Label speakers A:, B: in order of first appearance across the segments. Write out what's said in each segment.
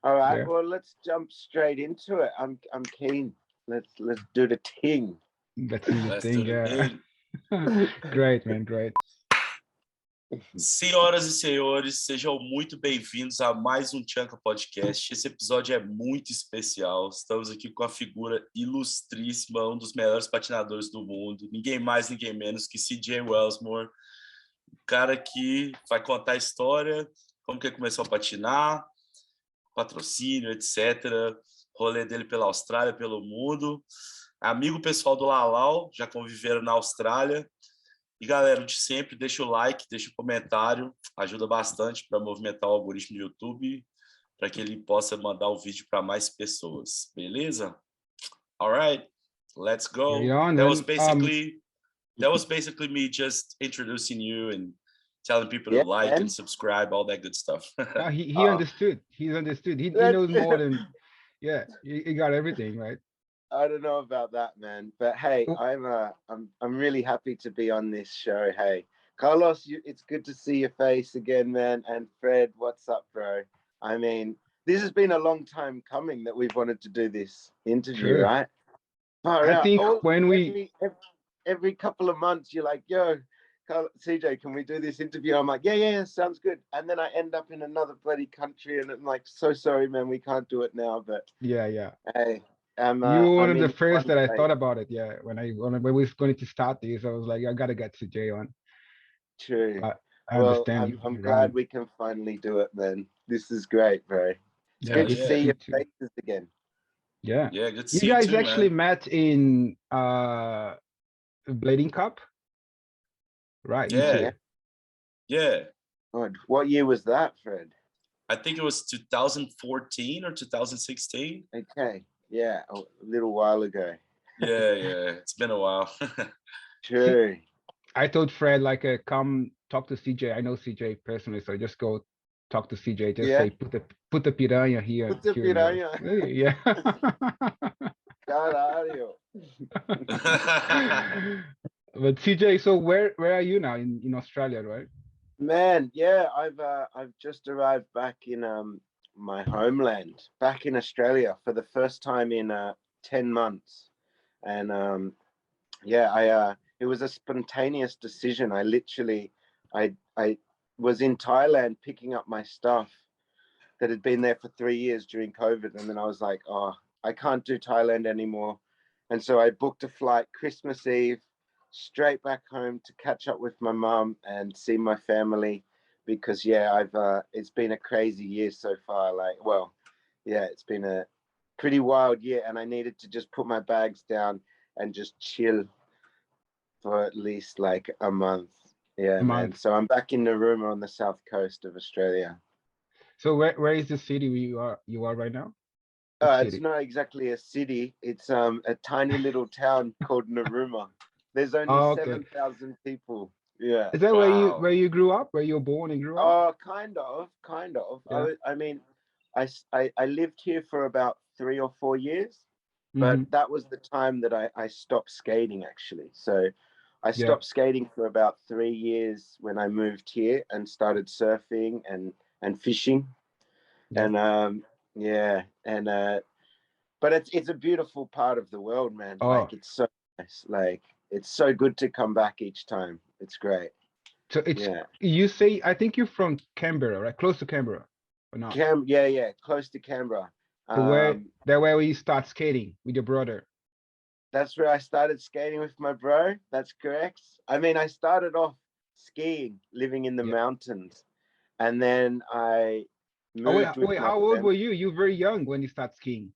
A: All right.
B: Yeah,
A: Well, let's jump straight into it. I'm keen. Let's do the ting.
B: let's do the
C: Let's do
B: thing.
C: the
B: Yeah,
C: thing.
B: great, man, great.
C: Senhoras e senhores, sejam muito bem-vindos a mais um TCHANKA Podcast. Esse episódio é muito especial. Estamos aqui com a figura ilustríssima, um dos melhores patinadores do mundo. Ninguém mais, ninguém menos que Wellsmore. O cara que vai contar a história, como que ele começou a patinar, patrocínio, etc. Rolê dele pela Austrália, pelo mundo. Amigo pessoal do Lalau, já conviveram na Austrália. E galera, de sempre, deixa o like, deixa o comentário, ajuda bastante para movimentar o algoritmo do YouTube, para que ele possa mandar o vídeo para mais pessoas, beleza? Alright, let's go.
B: Carry on,
C: That
B: man.
C: was basically me just introducing you and telling people
A: Yeah,
C: to like
A: man.
C: and subscribe, all that good stuff.
B: He
A: Oh.
B: understood. He's understood. He
A: That's
B: knows more
A: it.
B: than he got everything right.
A: I don't know about that, man. But hey,
B: Oh.
A: I'm really happy to be on this show. Hey, Carlos, it's good to see your face again, man. And Fred, what's up, bro? I mean, this has been a long time coming that we've wanted to do this interview,
B: Sure.
A: right? Far
B: I
A: out.
B: think when we
A: every couple of months, you're like, yo, CJ, can we do this interview? I'm like, yeah, sounds good. And then I end up in another bloody country, and I'm like, so sorry, man, we can't do it now. But
B: yeah.
A: hey,
B: You were one
A: I'm
B: of the
A: in
B: first that I
A: one
B: thought
A: place.
B: about it. Yeah, when we was going to start this, I was like, I gotta get CJ on.
A: True.
B: But I
A: Well,
B: understand you
A: I'm
B: being
A: glad
B: around.
A: we can finally do it, man. This is great, bro. It's
B: Yeah,
A: good to
B: good
A: see your
B: too.
A: faces again.
B: Yeah.
C: Yeah, good to
B: You
C: see you
B: guys
C: too,
B: actually
C: man.
B: met in Blading Cup, right? You
C: Yeah.
B: two.
C: Yeah,
A: God, what year was that, Fred?
C: I think it was 2014 or 2016.
A: Okay, yeah, a little while ago.
C: Yeah, it's been a while.
A: True.
B: I told Fred like, come talk to CJ. I know CJ personally, so just go talk to CJ. Just
A: Yeah.
B: say put the piranha here.
A: Put the
B: here in your-"
A: piranha.
B: Yeah.
A: Caralho.
B: But CJ, so where are you now in Australia, right?
A: Man, yeah, I've just arrived back in my homeland, back in Australia for the first time in 10 months. And yeah, it was a spontaneous decision. I was in Thailand picking up my stuff that had been there for 3 years during COVID, and then I was like, oh, I can't do Thailand anymore. And so I booked a flight Christmas Eve straight back home to catch up with my mom and see my family, because yeah, it's been a crazy year so far. Like, well, yeah, it's been a pretty wild year, and I needed to just put my bags down and just chill for at least like a month. Yeah,
B: A
A: man.
B: month.
A: So I'm back in Narooma on the south coast of Australia.
B: So where is the city you are right now? What
A: It's
B: city?
A: not exactly a city. It's a tiny little town called Narooma. There's only
B: Oh, okay.
A: 7,000 people. Yeah.
B: Is that
C: Wow.
B: where you grew up? Where you were born and grew up?
A: Oh, kind of.
B: Yeah.
A: I mean, I lived here for about 3 or 4 years, but
B: Mhm.
A: that was the time that I stopped skating, actually. So I
B: Yeah.
A: stopped skating for about 3 years when I moved here and started surfing and fishing.
B: Yeah.
A: And yeah, and but it's a beautiful part of the world, man.
B: Oh,
A: Like, it's so nice. Like, it's so good to come back each time. It's great.
B: so it's
A: Yeah.
B: you say I think you're from Canberra, right? Close to Canberra, or not?
A: Yeah, close to Canberra.
B: So where you start skating with your brother?
A: That's where I started skating with my bro. That's correct. I mean, I started off skiing, living in the
B: Yeah.
A: mountains, and then I
B: Oh
A: moved with
B: wait,
A: my
B: how old
A: family.
B: were you? You were very young when you start skiing.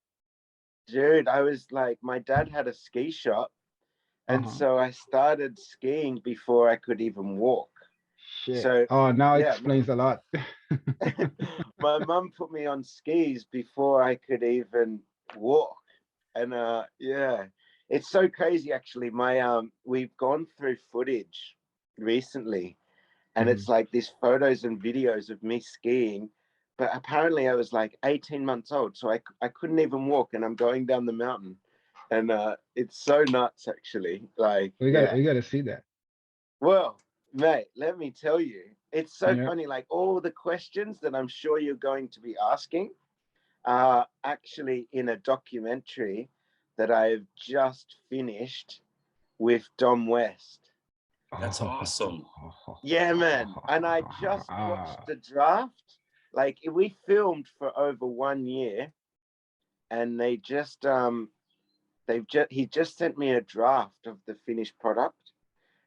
A: Dude, I was like, my dad had a ski shop, and so I started skiing before I could even walk.
B: Shit.
A: So
B: Oh, now it
A: yeah,
B: explains a lot.
A: my mum put me on skis before I could even walk. And yeah, it's so crazy actually. We've gone through footage recently, and it's like these photos and videos of me skiing, but apparently I was like 18 months old, so I couldn't even walk, and I'm going down the mountain, and it's so nuts actually. Like,
B: we
A: yeah.
B: gotta see that.
A: Well, mate, let me tell you, it's so
B: Yeah.
A: funny. Like, all the questions that I'm sure you're going to be asking, actually in a documentary that I've just finished with Dom West.
C: That's awesome.
A: Yeah, man. And I just watched the draft. Like, we filmed for over 1 year, and he just sent me a draft of the finished product.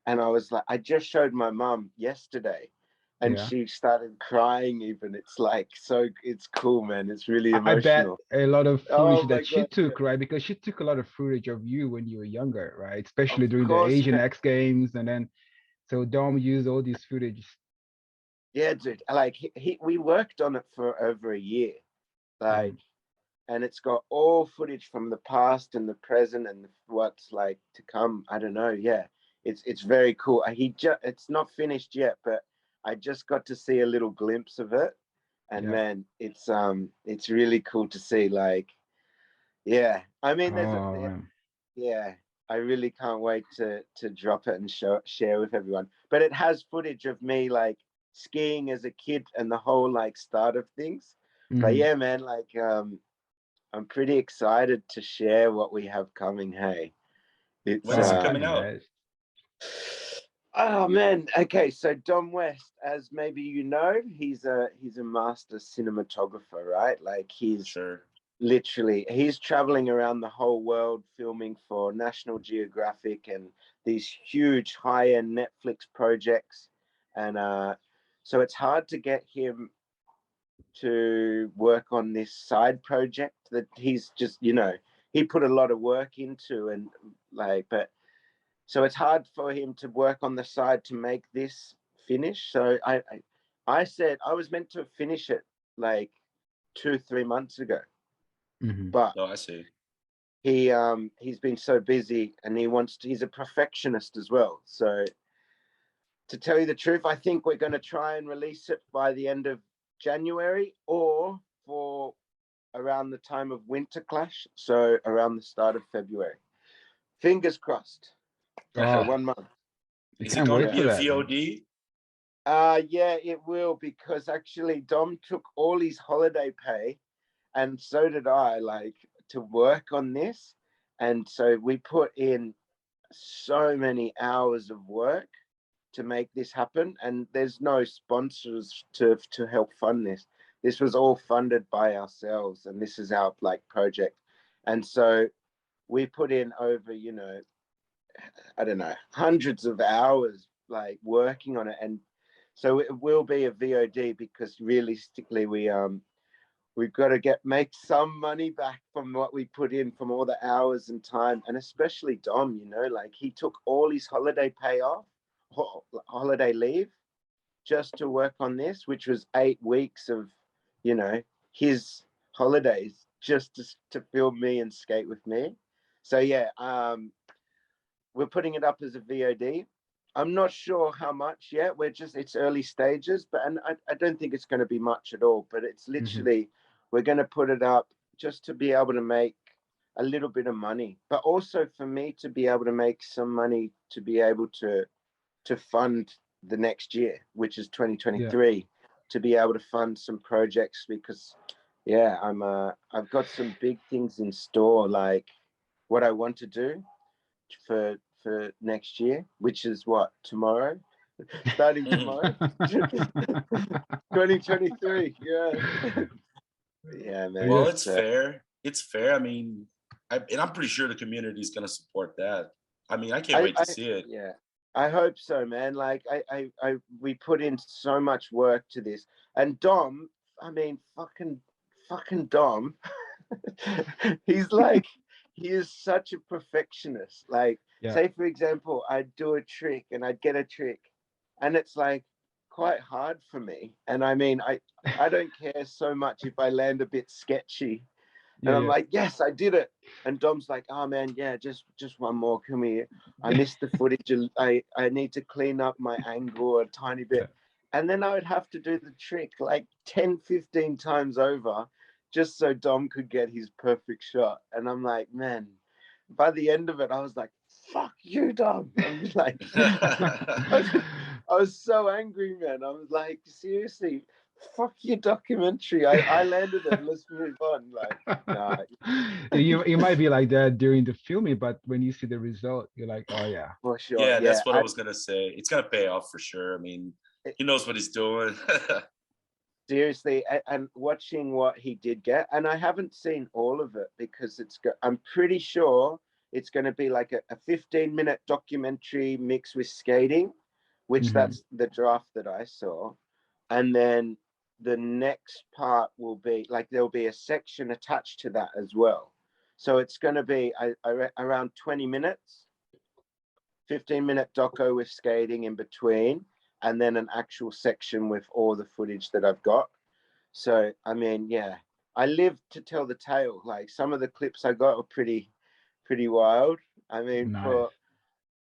A: And I was like, I just showed my mum yesterday, and she started crying even. It's like, it's cool, man. It's really emotional.
B: I bet a lot of footage that she took, right? Because she took a lot of footage of you when you were younger, right? Especially during the Asian X Games. And then, so Dom used all these footage.
A: Yeah, dude. Like, we worked on it for over a year. Like, and it's got all footage from the past and the present and what's like to come. I don't know. Yeah. It's very cool. It's not finished yet, but I just got to see a little glimpse of it, and man, it's really cool to see. Like, yeah, I mean, I really can't wait to drop it and share with everyone. But it has footage of me like skiing as a kid and the whole like start of things. But yeah, man, like I'm pretty excited to share what we have coming. Hey,
C: when's it coming out?
A: Oh man, okay, so Dom West, as maybe you know, he's a master cinematographer, right? Like, he's literally, he's traveling around the whole world filming for National Geographic and these huge high-end Netflix projects. And so it's hard to get him to work on this side project that he's just, he put a lot of work into, and like, but so it's hard for him to work on the side to make this finish. So I said I was meant to finish it like 2-3 months ago, but
C: I see.
A: He's been so busy, and he's a perfectionist as well. So to tell you the truth, I think we're going to try and release it by the end of January, or for around the time of Winter Clash, so around the start of February. Fingers crossed. So 1 month.
C: Is it going to be a VOD?
A: Yeah, it will, because actually Dom took all his holiday pay, and so did I, like, to work on this. And so we put in so many hours of work to make this happen, and there's no sponsors to help fund this. This was all funded by ourselves, and this is our like project. And so we put in over, I don't know, hundreds of hours like working on it. And so it will be a VOD, because realistically we've got to make some money back from what we put in, from all the hours and time. And especially Dom, like, he took all his holiday pay off, holiday leave, just to work on this, which was 8 weeks of, his holidays, just to film me and skate with me. So yeah, we're putting it up as a VOD. I'm not sure how much yet. It's early stages, and I don't think it's going to be much at all, but it's literally, we're going to put it up just to be able to make a little bit of money, but also for me to be able to make some money to be able to fund the next year, which is 2023, to be able to fund some projects, because I've got some big things in store, like what I want to do for next year, which is tomorrow, starting tomorrow. 2023. Yeah, man.
C: Well, it's fair. I mean, I'm pretty sure the community is going to support that. I mean, I can't wait to see it.
A: Yeah, I hope so, man. Like, we put in so much work to this, and Dom, I mean, fucking Dom, he's like, he is such a perfectionist. Like, say for example, I'd do a trick and I'd get a trick, and it's like quite hard for me. And I mean, I don't care so much if I land a bit sketchy. And I'm like, yes, I did it. And Dom's like, oh man, yeah, just one more. Come here. I missed the footage. I need to clean up my angle a tiny bit. And then I would have to do the trick like 10, 15 times over, just so Dom could get his perfect shot. And I'm like, man, by the end of it, I was like, fuck you, Dom. I'm like, I was so angry, man. I was like, seriously, fuck your documentary. I landed it. Let's move on. Like, nah.
B: You might be like that during the filming, but when you see the result, you're like, oh yeah.
A: For sure.
C: Yeah, that's what I was gonna say. It's gonna pay off for sure. I mean, he knows what he's doing.
A: Seriously, and watching what he did get, and I haven't seen all of it because I'm pretty sure it's going to be like a 15-minute documentary mixed with skating, which that's the draft that I saw. And then the next part will be like, there'll be a section attached to that as well. So it's going to be around 20 minutes, 15-minute doco with skating in between, and then an actual section with all the footage that I've got. So, I mean, yeah, I live to tell the tale. Like, some of the clips I got were pretty wild. I mean,
B: nice.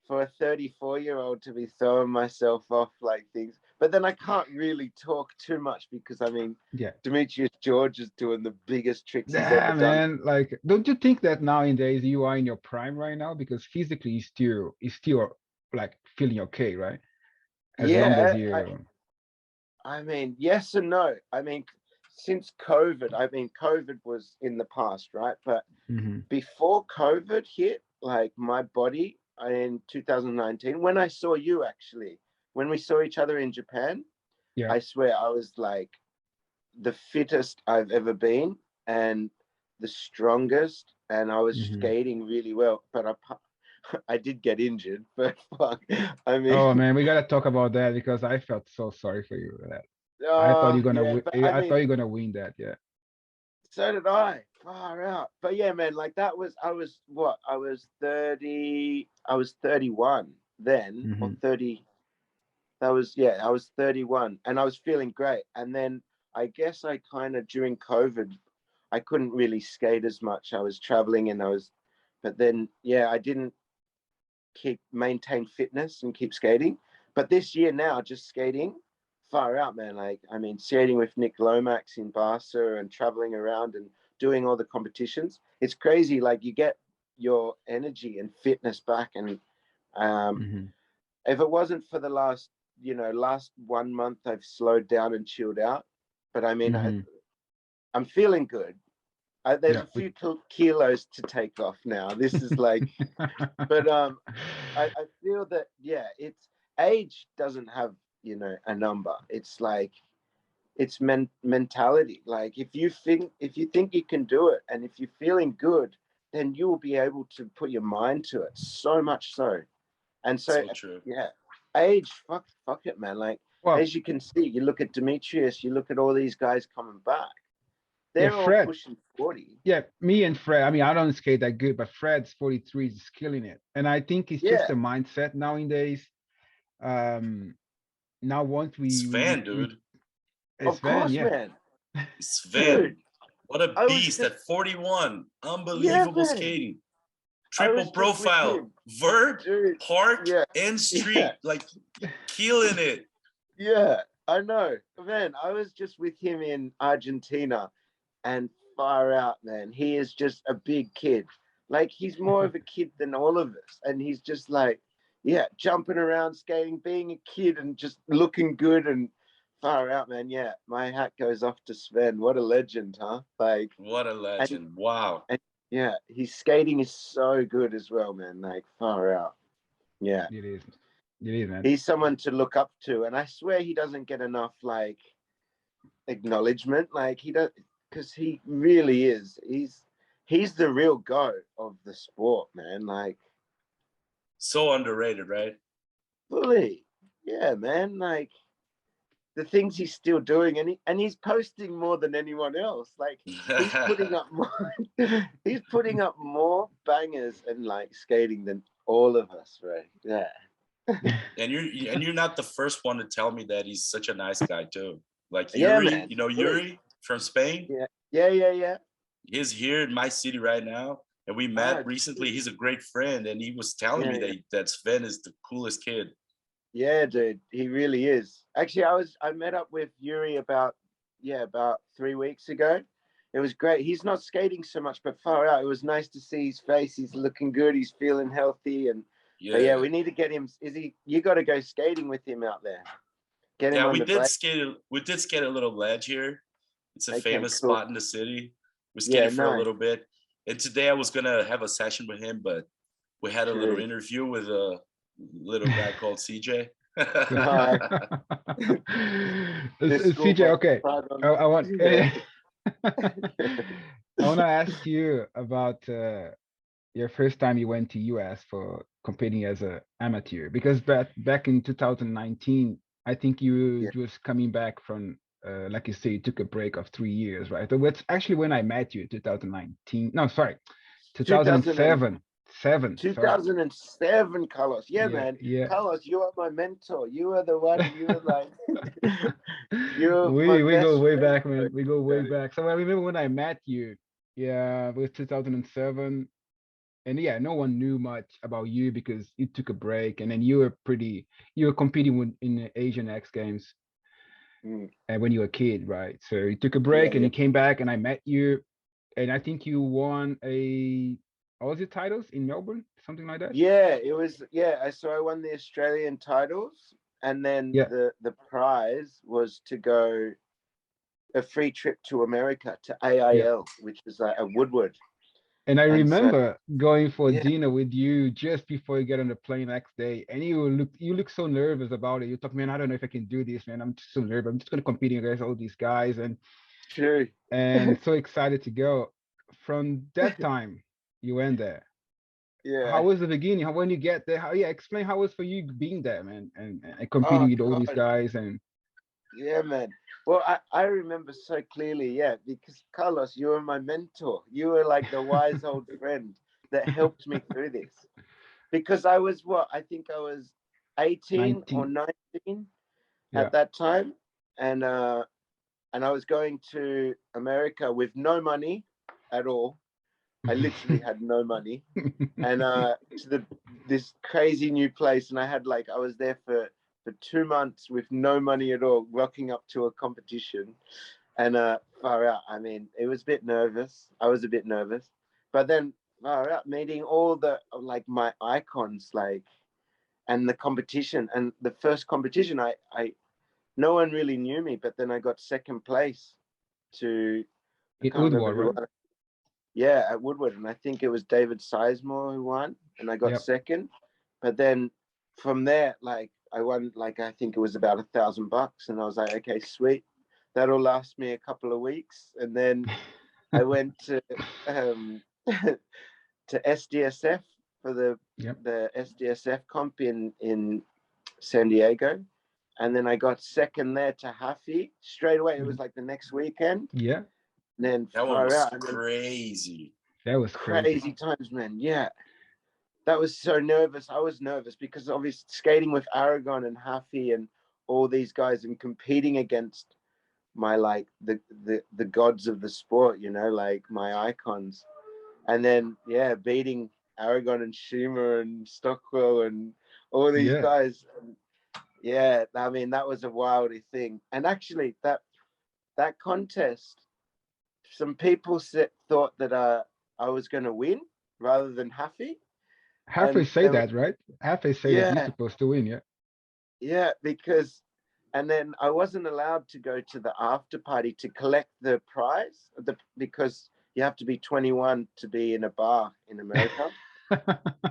A: for a 34-year-old to be throwing myself off like things, but then I can't really talk too much because, I mean,
B: yeah,
A: Demetrius George is doing the biggest tricks he's
B: yeah,
A: ever
B: man.
A: done.
B: Like, don't you think that nowadays you are in your prime right now? Because physically you still like feeling okay, right? As long as you
A: I mean, yes and no. I mean, since COVID, I mean, COVID was in the past, right? But before COVID hit, like, my body in 2019, when I saw you, actually, when we saw each other in Japan,
B: yeah,
A: I swear I was like the fittest I've ever been and the strongest, and I was skating really well. But I did get injured, but fuck, I mean.
B: oh man, we gotta talk about that because I felt so sorry for you for that. I thought you're gonna win. I thought you're gonna win that. Yeah.
A: So did I. Far out. But yeah, man, like, I was 30. I was 31 then, or 30. I was 31, and I was feeling great. And then I guess I kind of, during COVID, I couldn't really skate as much. I was traveling, and but then, yeah, I didn't maintain fitness and keep skating. But this year now, just skating, far out, man. Like, I mean, skating with Nick Lomax in Barca and traveling around and doing all the competitions. It's crazy. Like, you get your energy and fitness back. And if it wasn't for the last 1 month, I've slowed down and chilled out. But I mean, I'm feeling good. There's a few kilos to take off now. This is like, but I feel that, yeah, it's age doesn't have, a number. It's like, it's mentality. Like, if you think you can do it, and if you're feeling good, then you will be able to put your mind to it. So much so. And so
C: true.
A: Yeah, age, fuck it, man. Like, as you can see, you look at Demetrius, you look at all these guys coming back. They're all pushing 40.
B: Yeah, me and Fred. I mean, I don't skate that good, but Fred's 43 is killing it, and I think it's just a mindset nowadays. Now once
C: Sven, dude.
A: Of course, man.
C: Sven, what a beast at 41. Unbelievable skating. Triple profile, vert, park, and street, like, killing it.
A: Yeah, I know, man. I was just with him in Argentina, and far out, man. He is just a big kid. Like, he's more of a kid than all of us, and he's just like, yeah, jumping around, skating, being a kid, and just looking good, and far out, man. Yeah, my hat goes off to Sven. What a legend, huh? Like,
C: what a legend! Wow.
A: And yeah, his skating is so good as well, man. Like, far out. Yeah,
B: it is, man.
A: He's someone to look up to, and I swear he doesn't get enough, like, acknowledgement. Like, he does, because he really is. He's the real GOAT of the sport, man. Like,
C: so underrated, right?
A: Fully. Yeah, man. Like, the things he's still doing, and he's posting more than anyone else. Like, he's putting up more bangers and, like, skating than all of us, right? Yeah.
C: And you're not the first one to tell me that he's such a nice guy too. Like, Yuri,
A: man.
C: Yuri from Spain.
A: Yeah.
C: He's here in my city right now, and we met recently. He's a great friend, and he was telling me that Sven is the coolest kid.
A: Yeah, dude, he really is. Actually, I met up with Yuri about 3 weeks ago. It was great. He's not skating so much, but far out. It was nice to see his face. He's looking good. He's feeling healthy, and we need to get him. You got to go skating with him out there. get him on
C: we
A: the
C: did
A: bike.
C: skate a little ledge here. It's a famous
A: cool.
C: spot in the city. We skated for a little bit. And today I was gonna have a session with him, but we had a little interview with a little guy called CJ.
B: CJ, okay. I want to ask you about your first time you went to US for competing as an amateur, because back in 2019, I think you just coming back from like you say, you took a break of 3 years, right? So that's actually when I met you, 2019. No, sorry, 2007.
A: 2007, Carlos. Yeah, man.
B: Yeah.
A: Carlos, you are my mentor. You are the one. You were like,
B: we go way back, man. We go way back. So I remember when I met you. Yeah, it was 2007. And yeah, no one knew much about you because you took a break, and then you were competing in the Asian X Games when you were a kid, right? So you took a break and you came back, and I met you, and I think you won a Aussie titles in Melbourne, something like that.
A: Yeah, it was. Yeah, so I won the Australian titles, and then the prize was to go a free trip to America to AIL, which is like a Woodward.
B: And I remember going for dinner with you just before you get on the plane next day, and you look so nervous about it. You talk, man, I don't know if I can do this, man. I'm just so nervous. I'm just gonna compete against all these guys, and so excited to go. From that time, you went there. Yeah. How was the beginning? When you get there? Explain how it was for you being there, man, and competing with all these guys and.
A: Yeah, man. Well, I remember so clearly, because Carlos, you were my mentor. You were like the wise old friend that helped me through this. Because I was I think I was 18 or 19 at that time. And I was going to America with no money at all. I literally had no money. And to this crazy new place. And I was there for 2 months with no money at all, rocking up to a competition, and far out. I mean, it was a bit nervous. I was a bit nervous, but then far out, meeting all the my icons, and the competition, and the first competition, I no one really knew me, but then I got second place to
B: Woodward, right?
A: Yeah, at Woodward, and I think it was David Sizemore who won, and I got second. But then from there, I won I think it was about $1,000, and I was like, okay, sweet, that'll last me a couple of weeks. And then I went to to SDSF for the SDSF comp in San Diego, and then I got second there to Hafi straight away. It was like the next weekend.
B: Yeah.
A: And then
C: that was crazy.
B: That was
A: crazy times, man. Yeah. That was so nervous. I was nervous because obviously skating with Aragon and Hafi and all these guys and competing against my the gods of the sport, my icons. And then beating Aragon and Schumer and Stockwell and all these guys. And, I mean, that was a wildy thing. And actually that contest, some people thought that I was going to win rather than Hafi.
B: Halfway say that, right? Halfway say that you're supposed to win,
A: Yeah, because, and then I wasn't allowed to go to the after party to collect the prize, because you have to be 21 to be in a bar in America.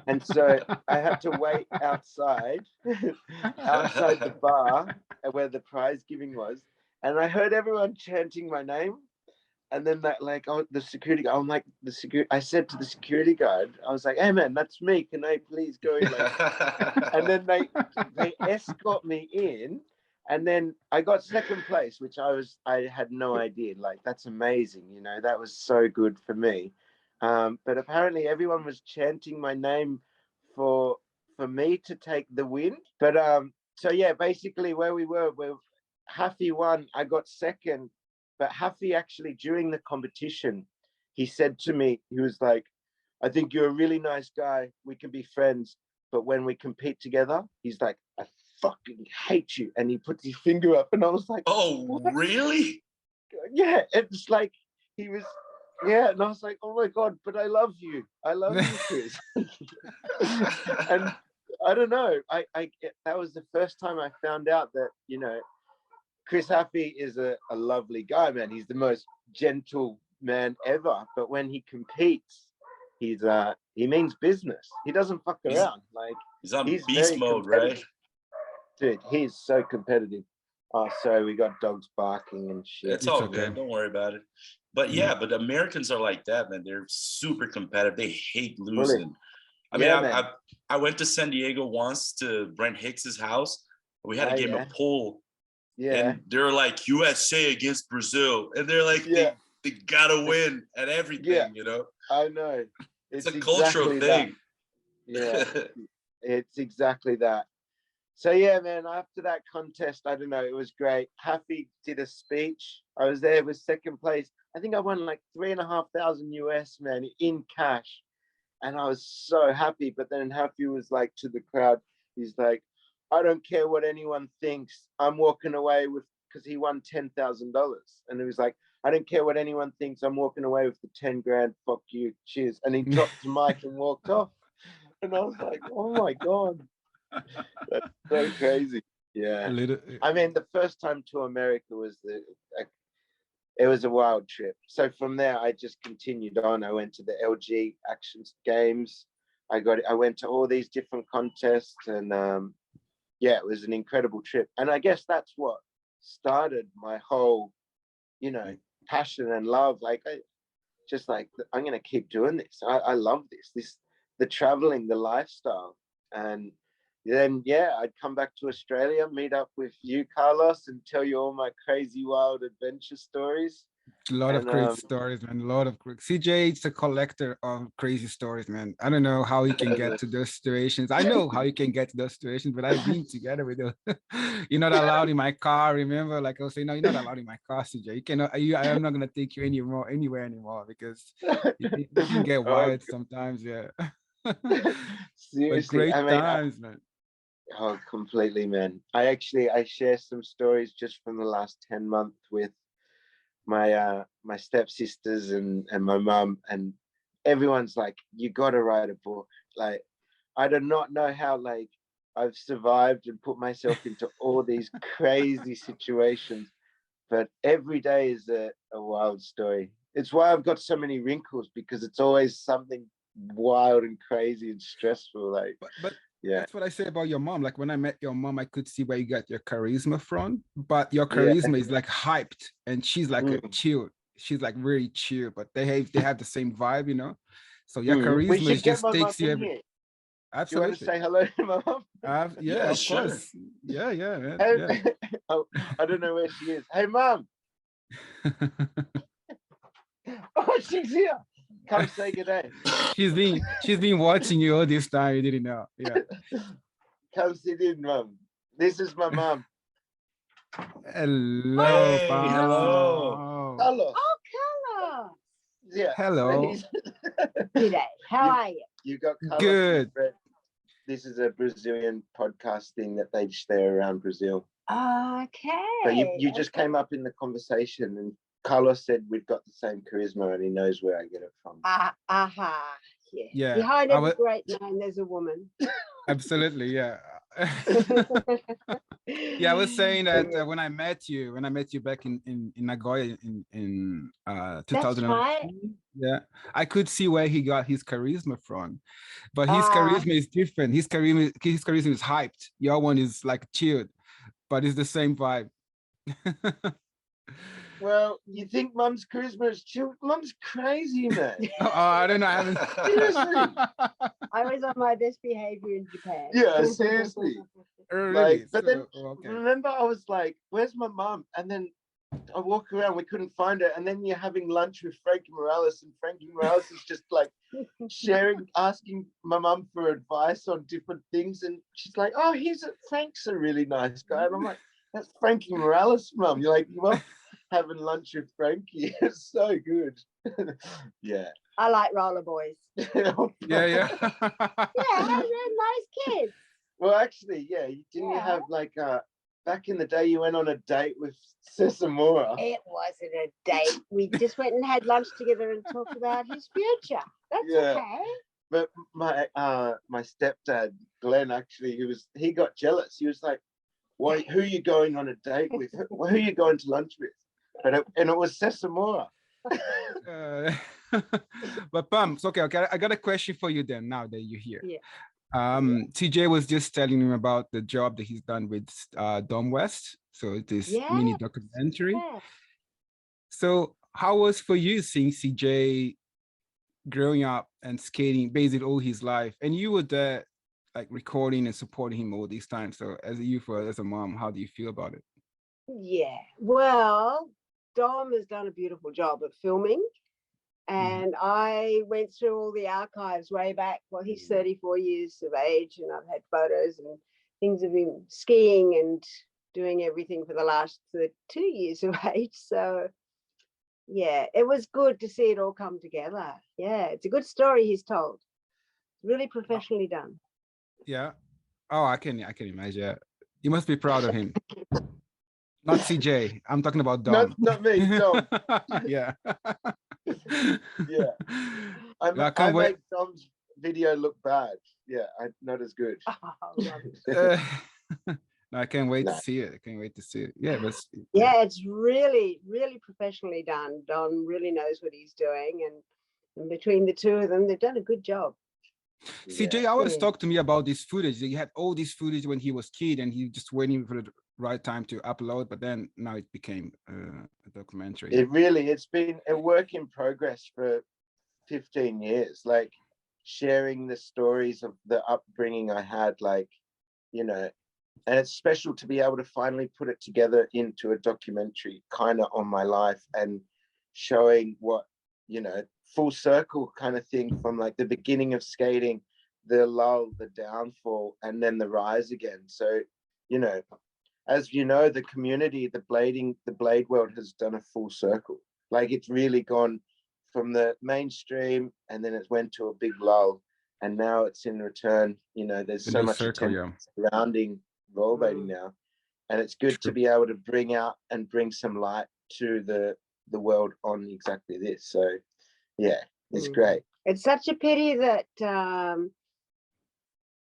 A: And so I had to wait outside the bar where the prize giving was. And I heard everyone chanting my name. And then the security guy, I said to the security guard, I was like, hey man, that's me. Can I please go in? And then they escort me in, and then I got second place, which I had no idea. That's amazing. That was so good for me. But apparently everyone was chanting my name for me to take the win. But basically where we were, where Hafi won, I got second. But Hafi actually, during the competition, he said to me, he was like, I think you're a really nice guy. We can be friends. But when we compete together, he's like, I fucking hate you. And he put his finger up, and I was like,
C: oh, what? Really?
A: Yeah, it's like he was, and I was like, oh my God, but I love you. I love you, Chris. And I don't know. That was the first time I found out that, Chris Happy is a lovely guy, man. He's the most gentle man ever. But when he competes, he means business. He doesn't fuck around. Like
C: he's on
A: he's
C: beast mode, right?
A: Dude, he's so competitive. Oh, sorry, we got dogs barking and shit.
C: It's all good. Don't worry about it. But yeah, but Americans are like that, man. They're super competitive. They hate losing. I mean, I went to San Diego once to Brent Hicks's house. We had a game of pool. Yeah. And they're like USA against Brazil. And they're like, they gotta win at everything, you know?
A: I know.
C: It's a cultural thing.
A: Yeah. It's exactly that. So yeah, man, after that contest, I don't know, it was great. Happy did a speech. I was there with second place. I think I won like $3,500 US, man, in cash. And I was so happy. But then Happy was like to the crowd, he's like, I don't care what anyone thinks. I'm walking away with, because he won $10,000. And he was like, I don't care what anyone thinks. I'm walking away with the 10 grand. Fuck you. Cheers. And he dropped the mic and walked off. And I was like, oh my God. That's so crazy. Yeah. I mean, the first time to America was it was a wild trip. So from there, I just continued on. I went to the LG Action Games. I went to all these different contests, and yeah, it was an incredible trip. And I guess that's what started my whole, you know, passion and love. Like, I'm gonna keep doing this. I love this, the traveling, the lifestyle. And then yeah, I'd come back to Australia, meet up with you, Carlos, and tell you all my crazy wild adventure stories.
B: A lot of crazy stories, man. A lot of CJ is a collector of crazy stories, man. I don't know how he can get to those situations. I know how he can get to those situations, but I've been together with you. You're not allowed in my car. Remember, like I was saying, no, you're not allowed in my car, CJ. You cannot. I'm not gonna take you anywhere anymore because you can get wild sometimes. Yeah.
A: Seriously,
B: but great times, man.
A: Oh, completely, man. I share some stories just from the last 10 months with my stepsisters and my mum, and everyone's like, you gotta write a book. Like, I do not know how like I've survived and put myself into all these crazy situations, but every day is a wild story. It's why I've got so many wrinkles, because it's always something wild and crazy and stressful. Like,
B: but yeah, that's what I say about your mom. Like when I met your mom, I could see where you got your charisma from, but your charisma is like hyped, and she's like a chill. She's like really chill, but they have the same vibe, you know. So your charisma just takes you every. Absolutely.
A: You want to say hello to my mom?
B: Yeah, of course. Yeah, man.
A: Hey, oh, I don't know where she is. Hey, mom. Oh, she's here. Come say good day.
B: She's been watching you all this time. You didn't know. Yeah.
A: Come sit in, mom. This is my mom.
B: Hello.
C: Hey, hello.
A: Hello.
D: Oh, Carlos.
A: Yeah.
B: Hello.
D: Good day. How are you?
A: You got Carlos.
B: Good.
A: This is a Brazilian podcast thing that they share around Brazil.
D: Okay.
A: But you just came up in the conversation, and Carlos said we've got the same charisma, and he knows where I get it from.
D: Yeah. Behind every great man, there's a woman.
B: Absolutely, yeah. Yeah, I was saying that when I met you back in Nagoya in 2000.
D: Right.
B: Yeah, I could see where he got his charisma from, but his charisma is different. His charisma is hyped. Your one is like chilled, but it's the same vibe.
A: Well, you think Mum's charisma is chill? Mum's crazy, man.
B: I don't know. I haven't.
A: Seriously.
D: I was on my best behavior in Japan.
A: Yeah, seriously.
B: Really?
A: But then, remember, I was like, where's my mum? And then I walk around, we couldn't find her. And then you're having lunch with Frankie Morales, and Frankie Morales is just like asking my mum for advice on different things. And she's like, oh, Frank's a really nice guy. And I'm like, that's Frankie Morales, mum. You're like, well, having lunch with Frankie. It's so good. Yeah.
D: I like roller boys.
B: Yeah.
D: Yeah, they're nice kids.
A: Well, actually, yeah. Didn't you have like back in the day you went on a date with Sesamora?
D: It wasn't a date. We just went and had lunch together and talked about his future. That's okay.
A: But my stepdad, Glenn, actually, he got jealous. He was like, who are you going on a date with? Who are you going to lunch with? And it was Sesamora.
B: But Pam, it's okay. I got a question for you then. Now that you're here,
D: Yeah.
B: TJ was just telling him about the job that he's done with Dom West. So it is mini documentary.
D: Yeah.
B: So how was for you seeing CJ growing up and skating basically all his life, and you were there, like recording and supporting him all these times? So as a youth or as a mom, how do you feel about it?
D: Yeah. Well, Dom has done a beautiful job of filming. And I went through all the archives way back. Well, he's 34 years of age, and I've had photos and things of him skiing and doing everything for the last 2 years of age. So, yeah, it was good to see it all come together. Yeah, it's a good story he's told. Really professionally done.
B: Yeah. Oh, I can imagine. You must be proud of him. Not CJ. I'm talking about Dom.
A: Not me, Dom.
B: Yeah.
A: Yeah. I make Dom's video look bad. Yeah, not as good.
B: No, I can't wait to see it. I can't wait to see it. Yeah, but
D: yeah, it's really, really professionally done. Dom really knows what he's doing, and between the two of them, they've done a good job.
B: CJ always talked to me about this footage. He had all this footage when he was kid, and he just waiting for the right time to upload. But then now it became a documentary.
A: It's been a work in progress for 15 years. Like sharing the stories of the upbringing I had, like, you know, and it's special to be able to finally put it together into a documentary kind of on my life and showing what, you know, full circle kind of thing from like the beginning of skating, the lull, the downfall, and then the rise again. So, you know, as you know, the community, the blade world has done a full circle. Like it's really gone from the mainstream, and then it went to a big lull, and now it's in return. You know, there's so much attention surrounding rollerblading now, and it's good to be able to bring some light to the world on exactly this. So yeah, it's great.
D: It's such a pity that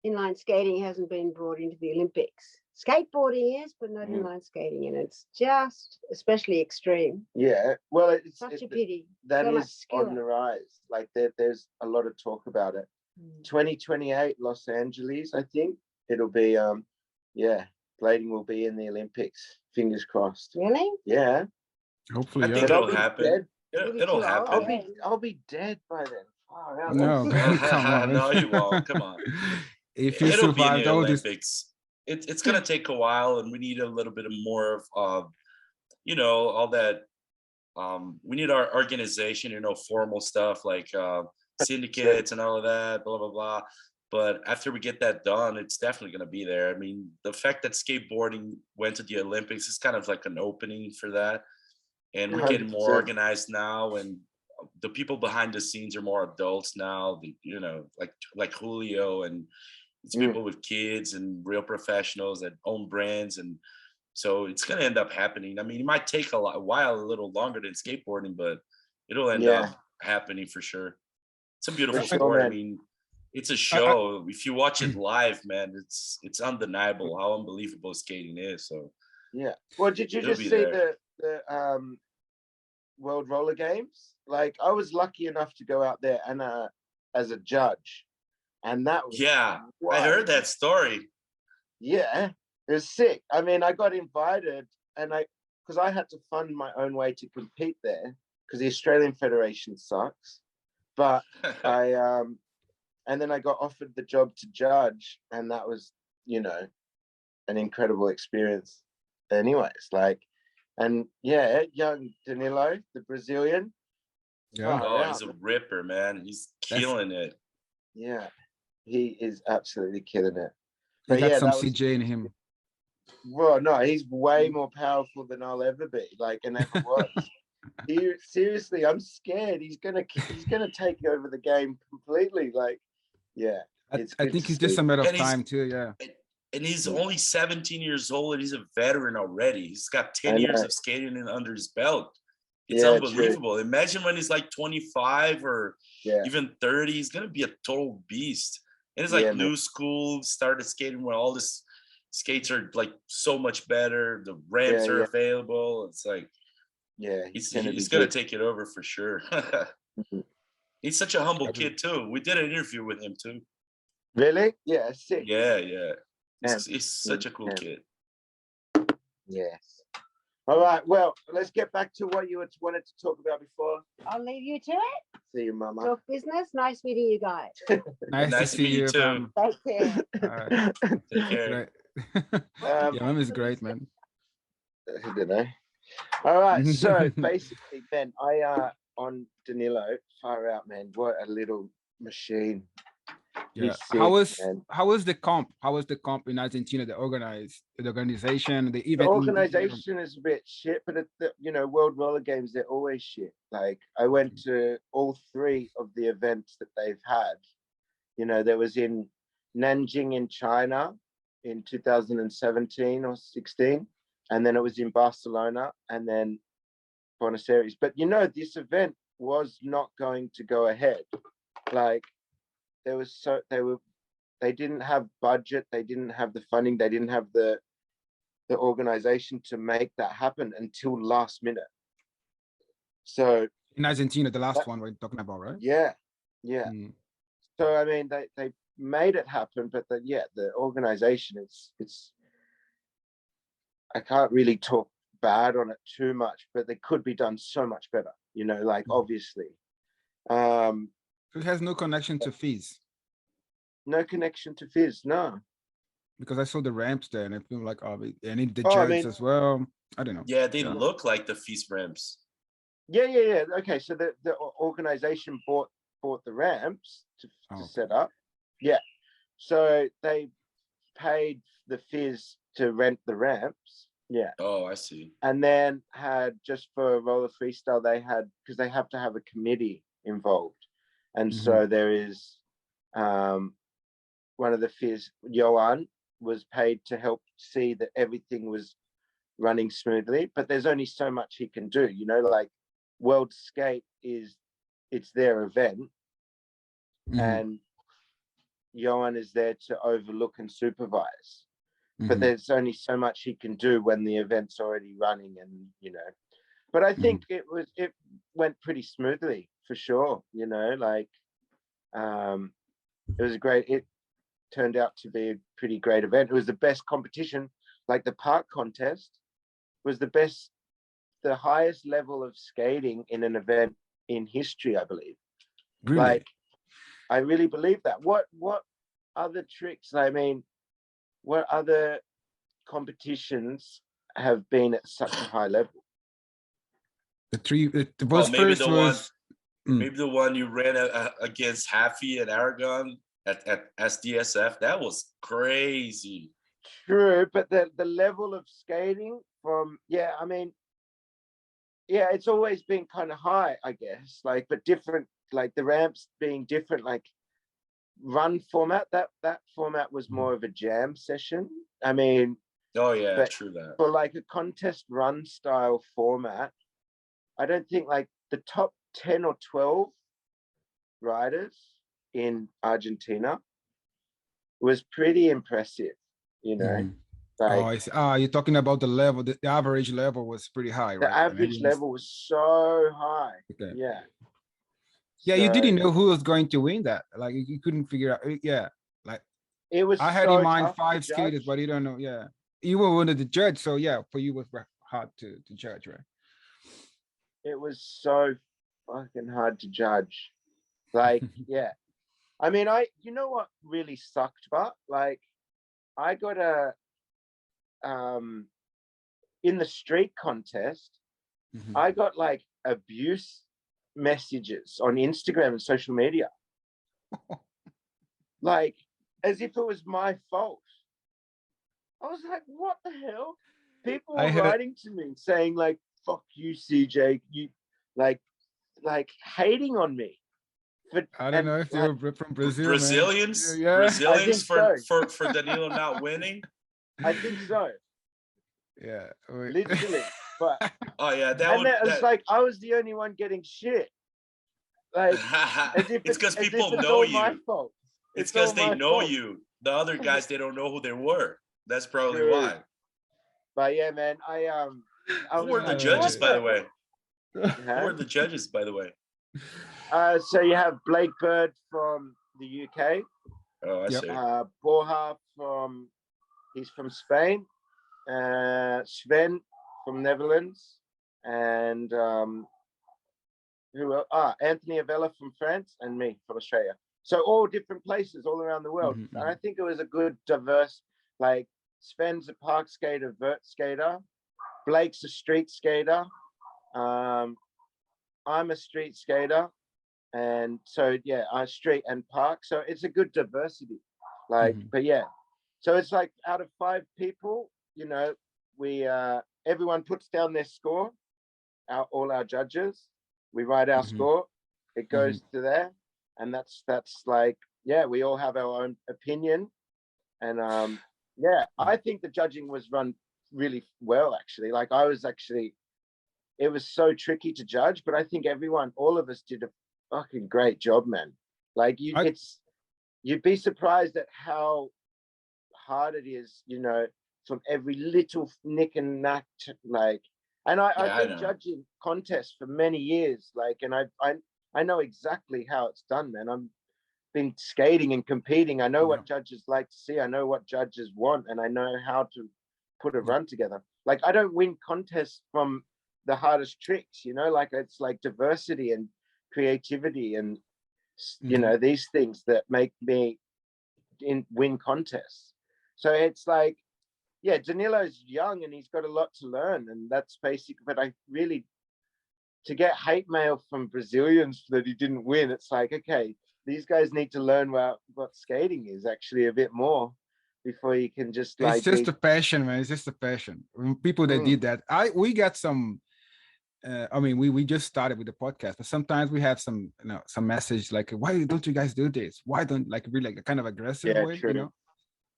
D: inline skating hasn't been brought into the Olympics. Skateboarding is, but not inline skating, and it's just especially extreme.
A: Yeah, well, it's
D: such a pity.
A: That so is on the rise. Like there's a lot of talk about it. 2028 Los Angeles, I think it'll be. Yeah, blading will be in the Olympics. Fingers crossed.
D: Really?
A: Yeah.
B: Hopefully,
C: I think it'll happen. It'll happen.
A: I'll be dead by then. Oh,
B: no, come on.
C: No, you won't. Come on.
B: If you survive
C: the Olympics, it's gonna take a while, and we need a little bit more of, you know, all that. We need our organization, you know, formal stuff like syndicates and all of that, blah blah blah. But after we get that done, it's definitely gonna be there. I mean, the fact that skateboarding went to the Olympics is kind of like an opening for that, and we're getting more organized now, and the people behind the scenes are more adults now. You know, like Julio, and it's people with kids and real professionals that own brands, and so it's going to end up happening. I mean, it might take a little longer than skateboarding, but it'll end up happening for sure. It's a beautiful sport. I mean, it's a show. If you watch it live, man, it's undeniable how unbelievable skating is. So
A: yeah. Well, did you just see the World Roller Games? Like, I was lucky enough to go out there and as a judge, and that was
C: I heard that story.
A: Yeah, it was sick. I mean, I got invited, and because I had to fund my own way to compete there because the Australian Federation sucks. But and then I got offered the job to judge, and that was, you know, an incredible experience. Anyways, like, and yeah, young Danilo, the Brazilian.
C: Yeah, he's a ripper, man. He's killing it.
A: Yeah, he is absolutely killing it.
B: But he got some CJ in him.
A: Well, no, he's way more powerful than I'll ever be, like, and ever was. Seriously, I'm scared. He's gonna take over the game completely. Like, yeah.
B: I think it's just a matter of time too. Yeah.
C: And he's only 17 years old, and he's a veteran already. He's got 10 years of skating under his belt. It's unbelievable. True. Imagine when he's like 25 or even 30, he's gonna be a total beast. And it's like new school, started skating with all this skates are like so much better. The ramps are available. It's like, he's gonna take it over for sure. He's such a humble kid too. We did an interview with him too.
A: Really? Yeah, sick.
C: Yeah. He's such a cool kid.
A: Yes. All right. Well, let's get back to what you wanted to talk about before.
D: I'll leave you to it.
A: See you, Mama.
D: Talk business. Nice meeting you guys.
B: Nice to meet you
C: too.
D: Take care.
C: Take care.
B: Yeah, Mom is great, man.
A: I don't know. All right. So basically, Ben, I on Danilo, far out, man. What a little machine.
B: Yeah.
A: Sick,
B: How was the comp? How was the comp in Argentina? The organization, the event.
A: The organization is a bit shit, but World Roller Games, they're always shit. Like I went to all 3 of the events that they've had. There was in Nanjing in China in 2017 or 16, and then it was in Barcelona, and then Buenos Aires. But this event was not going to go ahead. Like they didn't have budget, they didn't have the funding, they didn't have the organization to make that happen until last minute. So
B: in Argentina, the last one we're talking about, right?
A: Yeah. So I mean, they made it happen, but the organization, it's I can't really talk bad on it too much, but they could be done so much better, obviously.
B: It has no connection to fees.
A: No connection to Fizz, no.
B: Because I saw the ramps there, and I feel like, and the jets as well. I don't know.
C: Yeah, they look like the Fizz ramps.
A: Yeah. Okay, so the organization bought the ramps to set up. Yeah, so they paid the Fizz to rent the ramps. Yeah.
C: Oh, I see.
A: And then had, just for roller freestyle, because they have to have a committee involved, and so there is one of the Fizz, Johan, was paid to help see that everything was running smoothly, but there's only so much he can do. Like World Skate it's their event, and Johan is there to overlook and supervise. But there's only so much he can do when the event's already running, and But I think it went pretty smoothly for sure. Like it was it turned out to be a pretty great event. It was the best competition. Like the park contest was the highest level of skating in an event in history, I believe.
B: Really?
A: Like I really believe that. What other tricks? I mean, what other competitions have been at such a high level?
C: Maybe the one you ran against Haffy and Aragon at SDSF, that was crazy.
A: True, but the level of skating it's always been kind of high, I guess, but different, like the ramps being different, like run format, that format was more of a jam session. I mean,
C: true that.
A: For like a contest run style format, I don't think like the top 10 or 12 riders in Argentina was pretty impressive,
B: I see. You're talking about the level, the average level was pretty high, right?
A: The average level was so high.
B: Okay.
A: Yeah.
B: Yeah, you didn't know who was going to win that. Like you couldn't figure out. Yeah, like
A: it was.
B: I had in mind 5 skaters, but you don't know. Yeah, you were one of the judge, so yeah, for you it was hard to judge, right?
A: It was so fucking hard to judge. Like, yeah. I mean, you know what really sucked, but like, I got in the street contest, I got like abuse messages on Instagram and social media, like as if it was my fault. I was like, what the hell? People were writing to me saying like, fuck you, CJ, you like hating on me.
B: I don't know if they were from Brazil.
C: Brazilians,
B: man. Yeah.
C: Brazilians for Danilo not winning.
A: I think so.
B: Yeah,
A: literally. But
C: it's
A: like I was the only one getting shit. Like as if
C: it's because people know you.
A: My fault.
C: It's because they know you. The other guys, they don't know who they were. That's probably
A: True.
C: why.
A: But yeah, man,
C: Who were the judges, by the way? Who were the judges, by the way?
A: So you have Blake Bird from the UK.
C: Oh, I see.
A: Borja he's from Spain. Sven from Netherlands, and who else? Anthony Avella from France, and me from Australia. So all different places all around the world.
B: Mm-hmm.
A: And I think it was a good diverse, like Sven's a park skater, vert skater. Blake's a street skater. I'm a street skater. And so, yeah, street and park. So it's a good diversity. Like, but yeah. So it's like out of 5 people, you know, we everyone puts down their score, all our judges. We write our score. It goes to there. And that's like, yeah, we all have our own opinion. And yeah, I think the judging was run really well, actually. Like it was so tricky to judge, but I think all of us did a fucking great job, man. Like you'd be surprised at how hard it is, you know, from every little nick and knack to, like, and I've been judging contests for many years, like, and I know exactly how it's done, man. I've been skating and competing. I know what judges like to see. I know what judges want, and I know how to put a run together. Like, I don't win contests from the hardest tricks, you know, like it's like diversity and creativity and, you know, these things that make me win contests. So it's like, yeah, Danilo's young and he's got a lot to learn, and that's basic. But I really, to get hate mail from Brazilians that he didn't win, it's like, okay, these guys need to learn what skating is actually a bit more before you can just like.
B: It's just a passion, man. It's just a passion. People that did that, we got some. I mean, we just started with the podcast, but sometimes we have some, you know, some message like, why don't you guys do this? Why don't, like, really like a kind of aggressive way,
A: true.
B: you know?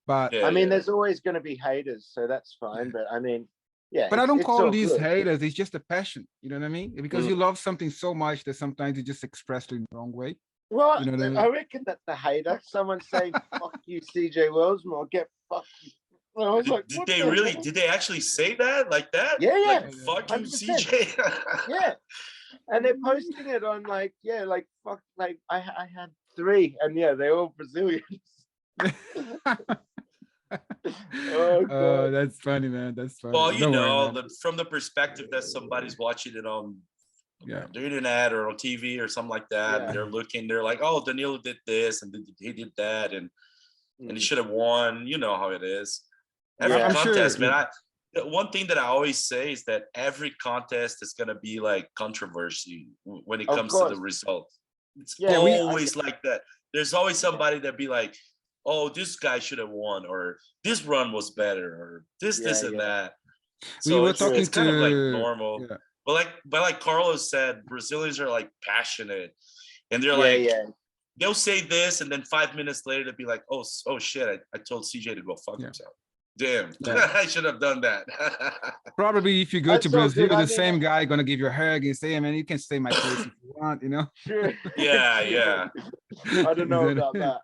B: But
A: I mean, there's always going to be haters, so that's fine. But I mean, yeah.
B: But I don't call these
A: good.
B: haters. It's just a passion. You know what I mean? Because you love something so much that sometimes you just express it in the wrong way.
A: Well,
B: you know what I mean?
A: I reckon that the hater, someone saying "fuck you, CJ Wellsmore," get fucked. I was like,
C: did they really? Did they actually say that like that?
A: Yeah, yeah.
C: Like, fuck you,
A: 100%.
C: CJ.
A: Yeah, and they're posting it on like, yeah, like fuck, like I had 3, and yeah, they're all Brazilians.
B: Oh, that's funny, man. That's funny.
C: Well, you
B: Don't
C: know,
B: worry,
C: from the perspective that somebody's watching it on the internet or on TV or something like that, and they're like, oh, Danilo did this and he did that, and he should have won. You know how it is. Every contest, man. One thing that I always say is that every contest is gonna be like controversy when it comes to the result. It's always like that. There's always somebody that be like, oh, this guy should have won, or this run was better, or this and that. So
B: we were talking
C: it's kind of like normal. Yeah. But like Carlos said, Brazilians are like passionate, and they're like, they'll say this, and then 5 minutes later they'll be like, oh shit, I told CJ to go fuck himself. Damn, I should have done that.
B: Probably if you go to Brazil, the same guy gonna give you a hug and say, hey, man, you can stay in my place if you want, you know?
A: Sure.
C: Yeah.
A: I don't know about that.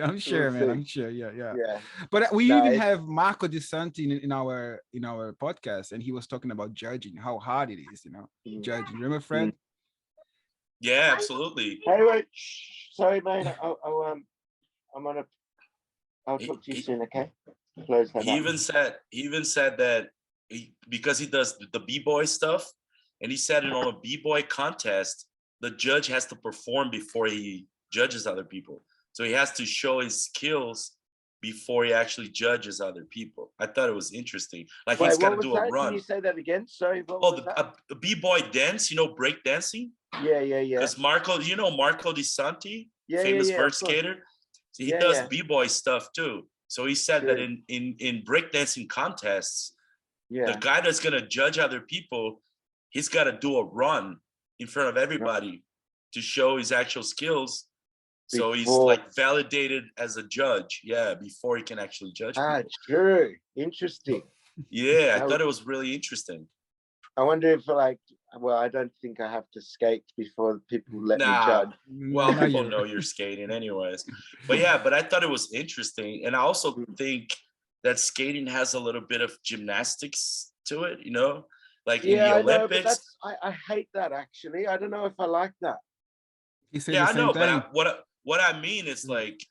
B: I'm sure, man. I'm sure. Yeah. But we even have Marco De Santi in our podcast, and he was talking about judging, how hard it is, you know, judging. Remember, Fred?
C: Yeah, absolutely.
A: Hey, wait. Sorry, man. I'll talk to you soon, okay? Close that.
C: He even said that because he does the b-boy stuff, and he said it on a b-boy contest, the judge has to perform before he judges other people. So he has to show his skills before he actually judges other people. I thought it was interesting. Like, he's got to do a run.
A: Can you say that again? Sorry.
C: The b-boy dance, you know, break dancing.
A: Yeah.
C: Because Marco De Santi, famous vert skater, so he does b-boy stuff too. So he said that in breakdancing contests, the guy that's gonna judge other people, he's got to do a run in front of everybody to show his actual skills. So he's like validated as a judge, before he can actually judge people.
A: True. Interesting.
C: Yeah, I thought it was really interesting.
A: I wonder if, like, well, I don't think I have to skate before people let me judge.
C: Well, people know you're skating anyways. But I thought it was interesting. And I also think that skating has a little bit of gymnastics to it, you know, like in
A: Yeah,
C: the
A: I know, but
C: Olympics.
A: I hate that actually. I don't know if I like that.
E: He said
C: Yeah,
E: the
C: I
E: same
C: know,
E: thing.
C: but what I mean is like,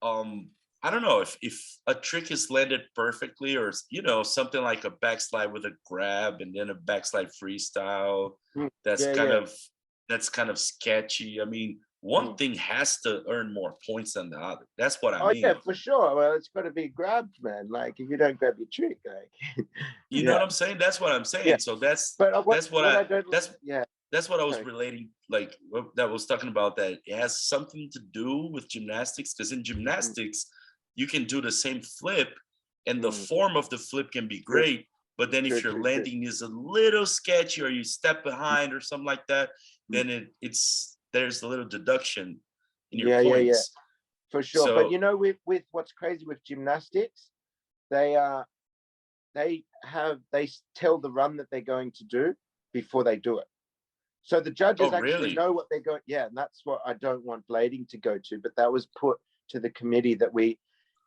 C: I don't know if a trick is landed perfectly, or you know, something like a backslide with a grab and then a backslide freestyle. That's
A: Yeah,
C: kind
A: yeah.
C: of sketchy. I mean, one thing has to earn more points than the other. That's what I
A: Oh
C: mean.
A: yeah, for sure. Well, it's got to be grabbed, man. Like if you don't grab your trick, like
C: You know what I'm saying? That's what I'm saying.
A: Yeah.
C: So that's
A: But
C: that's what I
A: don't.
C: that's
A: Yeah.
C: that's what I was
A: Sorry.
C: relating, like that was talking about, that it has something to do with gymnastics, because in gymnastics you can do the same flip and the form of the flip can be great, but then if your landing is a little sketchy or you step behind or something like that, then there's a little deduction in your points.
A: Yeah, for sure.
C: So,
A: but you know, with what's crazy with gymnastics, they tell the run that they're going to do before they do it. So the judges actually know what they're going. Yeah, and that's what I don't want blading to go to. But that was put to the committee that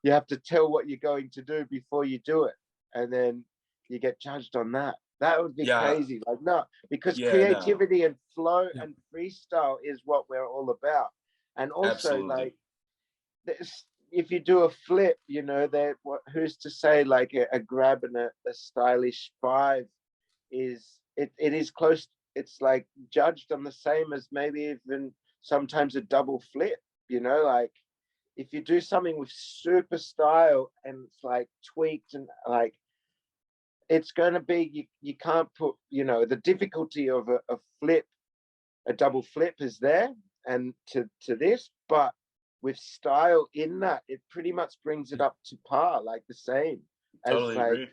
A: you have to tell what you're going to do before you do it, and then you get judged on that. That would be crazy. Like no, because creativity and flow and freestyle is what we're all about. And also, like, if you do a flip, you know, who's to say like a grab and a stylish 5 is it is close. It's like judged on the same as maybe even sometimes a double flip, you know, like if you do something with super style and it's like tweaked and like it's going to be, you can't put, you know, the difficulty of a flip, a double flip is there and to this, but with style in that, it pretty much brings it up to par, like the same as
C: totally
A: like
C: agree.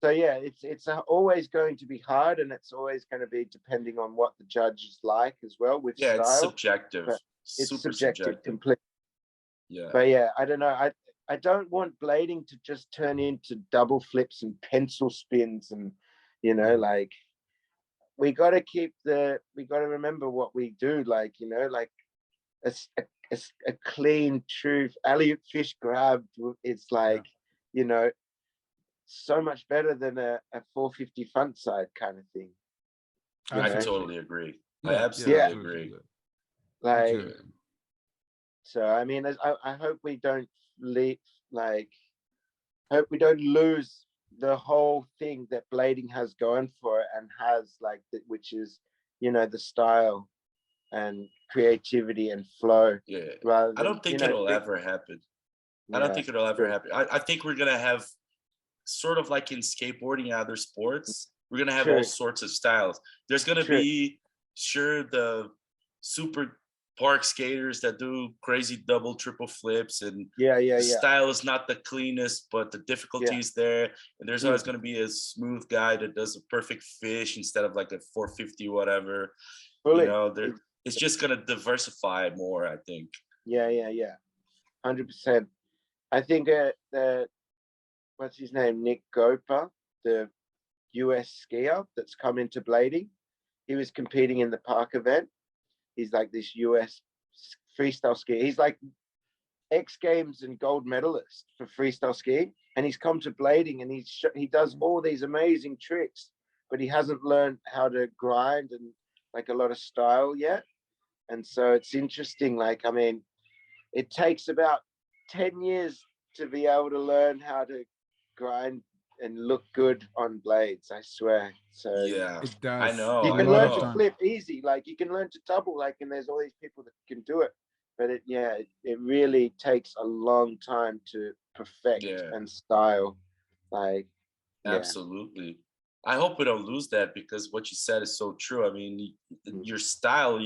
A: So yeah, it's always going to be hard, and it's always going to be depending on what the judge is like as well with style.
C: It's subjective.
A: It's
C: Super
A: subjective completely.
C: Yeah.
A: But yeah, I don't know. I don't want blading to just turn into double flips and pencil spins, and you know, like we got to remember what we do. Like, you know, like a clean, true alley-oop fish grab. It's like, you know, so much better than a 450 front side kind of thing.
C: I totally agree. I
E: Yeah,
C: absolutely agree.
A: Like, so I mean, I hope we don't hope we don't lose the whole thing that blading has going for it and has like which is, you know, the style and creativity and flow.
C: Yeah.
A: Rather than,
C: I don't think it'll ever happen. I don't think it'll ever happen. I think we're gonna have sort of like in skateboarding and other sports, we're gonna have all sorts of styles. There's gonna be the super park skaters that do crazy double, triple flips, and the style is not the cleanest, but the difficulty is there. And there's always gonna be a smooth guy that does a perfect fish instead of like a 450 whatever. You know, it's just gonna diversify more, I think. Yeah.
A: 100%. I think what's his name? Nick Gopa, the US skier that's come into blading. He was competing in the park event. He's like this US freestyle skier. He's like X Games and gold medalist for freestyle skiing. And he's come to blading and he does all these amazing tricks, but he hasn't learned how to grind and like a lot of style yet. And so it's interesting. Like, I mean, it takes about 10 years to be able to learn how to grind and look good on blades, I swear. So
C: yeah,
E: it does.
C: I know.
A: You can learn to flip easy, like you can learn to double, like, and there's all these people that can do it. But it really takes a long time to perfect and style. Like,
C: absolutely. I hope we don't lose that, because what you said is so true. I mean, your style,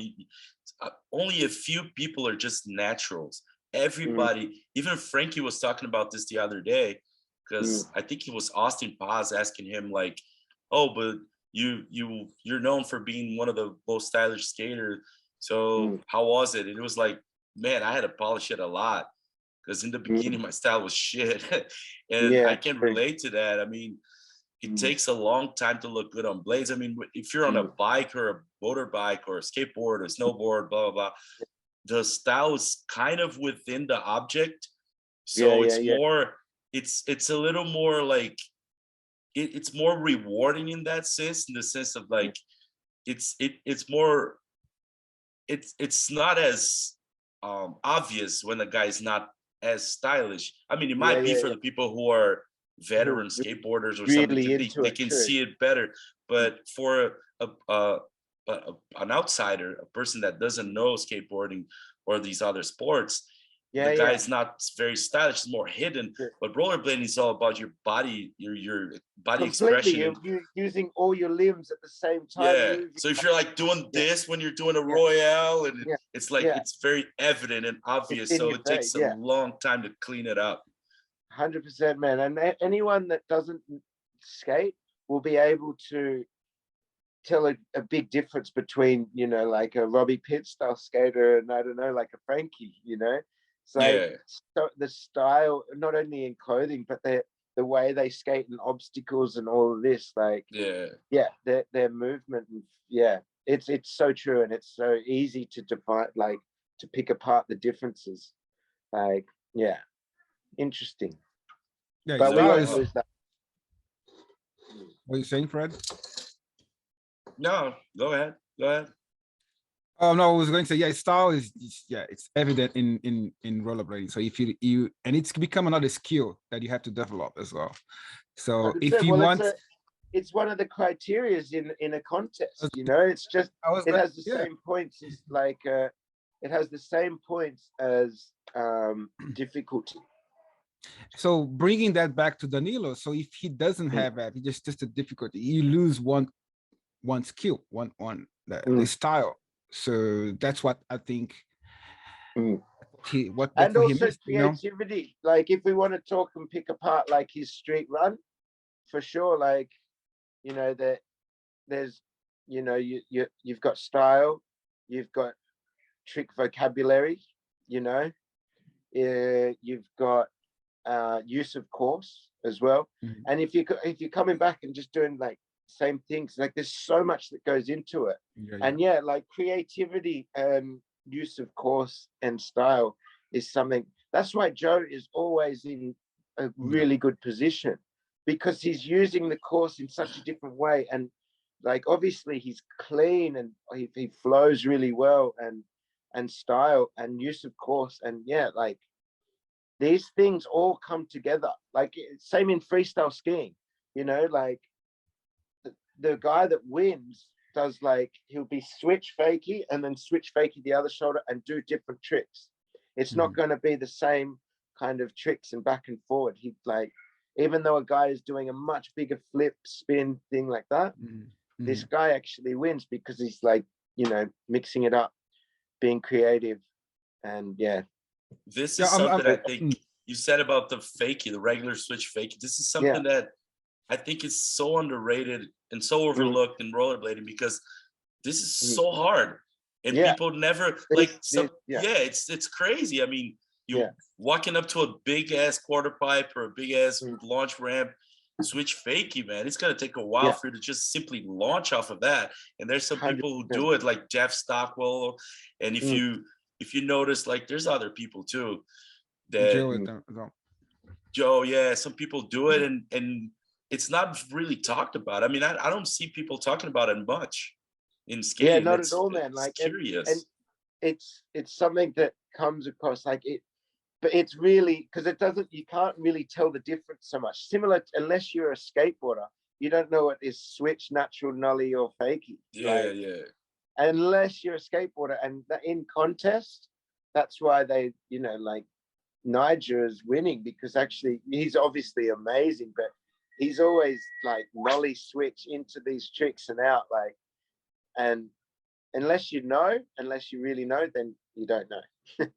C: only a few people are just naturals. Everybody, even Frankie was talking about this the other day, because I think it was Austin Paz asking him like, oh, but you're known for being one of the most stylish skaters. So how was it? And it was like, man, I had to polish it a lot, because in the beginning my style was shit. And I can relate to that. I mean, it takes a long time to look good on blades. I mean, if you're on a bike or a motorbike or a skateboard or snowboard, blah, blah, blah, the style is kind of within the object. So it's more it's a little more like it's more rewarding in that sense, in the sense of like it's more it's not as obvious when the guy's not as stylish. I mean, it might be for the people who are veteran skateboarders or
A: really
C: something, they can see it better. But for an outsider, a person that doesn't know skateboarding or these other sports, the guy's not very stylish, it's more hidden. But rollerblading is all about your body, your body expression.
A: You're using all your limbs at the same time.
C: Yeah. So if you're like doing this when you're doing a royale, and it's like it's very evident and obvious, so it takes a long time to clean it up.
A: 100%, man. And anyone that doesn't skate will be able to tell a big difference between, you know, like a Robbie Pitt style skater and, I don't know, like a Frankie, you know. So, so the style, not only in clothing, but the way they skate and obstacles and all of this, like their movement, and it's so true, and it's so easy to define, like to pick apart the differences. Like, interesting.
B: Yeah,
A: but we won't lose that.
B: What are you saying, Fred?
C: No, go ahead.
B: Oh no, I was going to say, style is it's evident in rollerblading. So if you and it's become another skill that you have to develop as well. So if you want,
A: it's one of the criterias in a contest. You know, it's just it has the same points as like it has the same points as difficulty.
B: So bringing that back to Danilo, so if he doesn't have that, he just a difficulty, you lose one skill, the style. So that's what I think. What
A: and
B: for
A: also
B: him is,
A: creativity. You know? Like if we want to talk and pick apart like his street run, for sure. Like, you know, that there's, you know, you've got style, you've got trick vocabulary, you know, you've got use of course as well. And if you're coming back and just doing like same things, like there's so much that goes into it. And like creativity and use of course and style is something. That's why Joe is always in a really good position, because he's using the course in such a different way. And like obviously he's clean and he flows really well, and style and use of course, and like these things all come together. Like same in freestyle skiing, you know, like the guy that wins does, like, he'll be switch fakie and then switch fakie the other shoulder and do different tricks. It's not going to be the same kind of tricks and back and forward. He, like, even though a guy is doing a much bigger flip spin thing like that, this guy actually wins because he's like, you know, mixing it up, being creative. And
C: this is something I think you said about the fakie, the regular switch fakie. This is something that I think is so underrated and so overlooked in rollerblading, because this is so hard, and people never like it's crazy. I mean, you walking up to a big ass quarter pipe or a big ass launch ramp, switch fakie, man, it's gonna take a while for you to just simply launch off of that. And there's some 100%. People who do it, like Jeff Stockwell, and if you notice, like there's other people too that Joe, some people do it, and it's not really talked about. I mean, I don't see people talking about it much in skating.
A: Yeah, not at all, man. Like,
C: curious.
A: And it's something that comes across like it, but it's really, because you can't really tell the difference so much. Similar, unless you're a skateboarder, you don't know what is switch, natural, nollie, or fakie. Unless you're a skateboarder, and in contest, that's why they, you know, like Niger is winning, because actually he's obviously amazing, but he's always like nollie switch into these tricks and out, like, and unless you really know, then you don't know.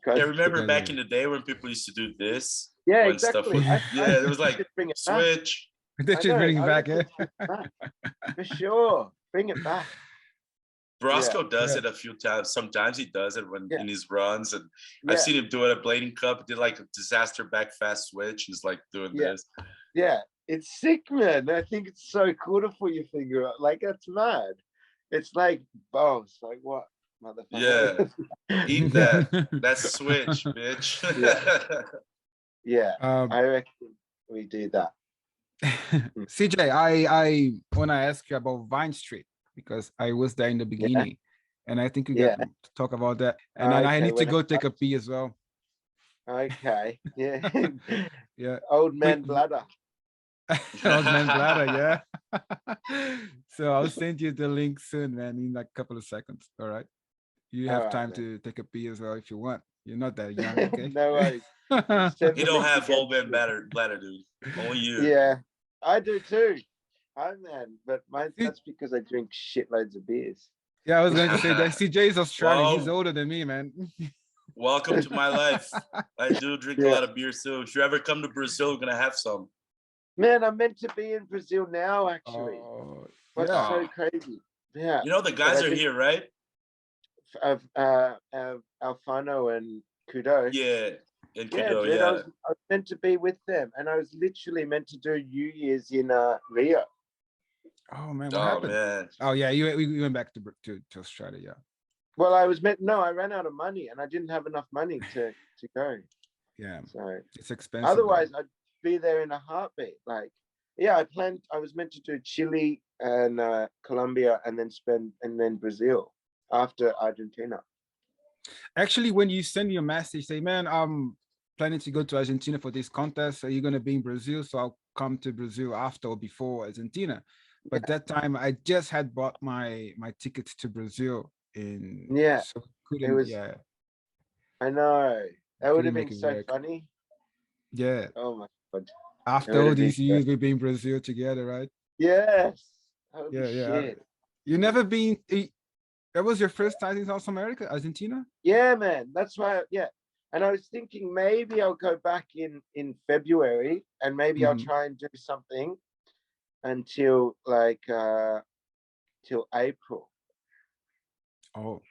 C: I remember back in the day when people used to do this.
A: Yeah,
C: when
A: exactly.
C: it was like switch.
B: They should bring it back,
A: for sure. Bring it back.
C: Brosco does it a few times. Sometimes he does it when in his runs, and I've seen him do it at Blading Cup. He did like a disaster back fast switch. He's like doing this.
A: Yeah, it's sick, man. I think it's so cool to put your finger out. Like, that's mad. It's like boss. Like, what, motherfucker?
C: Yeah, eat that switch, bitch.
A: Yeah, I reckon we do that.
B: CJ, I want to ask you about Vine Street because I was there in the beginning, and I think you got to talk about that. And then I need to go take a pee as well.
A: Okay. Yeah.
B: Yeah.
A: Old man bladder.
B: Old man bladder, yeah. So I'll send you the link soon, man, in like a couple of seconds. All right. You have time to take a pee as well if you want. You're not that young, okay?
A: No worries.
C: You don't have old man bladder, dude. Only you.
A: Yeah, I do too. I'm man, but that's because I drink shitloads of beers.
B: Yeah, I was going to say that CJ is Australian. He's older than me, man.
C: Welcome to my life. I do drink a lot of beer too. If you ever come to Brazil, we're gonna have some.
A: Man, I'm meant to be in Brazil now, actually. That's so crazy. Yeah.
C: You know the guys are here, right?
A: Of Alfano and Kudo.
C: Yeah. And
A: yeah,
C: Kudo,
A: dude, I was meant to be with them, and I was literally meant to do New Year's in Rio.
B: Oh man, what happened? Man. Oh yeah, we went back to Australia. Yeah.
A: Well, I ran out of money, and I didn't have enough money to go.
B: Yeah.
A: So
B: it's expensive.
A: Otherwise, I'd be there in a heartbeat. Like, yeah, I was meant to do Chile and Colombia, and then Brazil after Argentina.
B: Actually, when you send your message, say, man, I'm planning to go to Argentina for this contest. Are you going to be in Brazil? So I'll come to Brazil after or before Argentina. But that time I just had bought my tickets to Brazil so
A: it was, I know. That would have been so funny.
B: Yeah.
A: Oh my God.
B: After all these years, we've been in Brazil together, right?
A: Yes.
B: Yeah. You never been, that was your first time in South America, Argentina?
A: Yeah, man. That's why, And I was thinking maybe I'll go back in February, and maybe I'll try and do something until like till April.
B: Oh.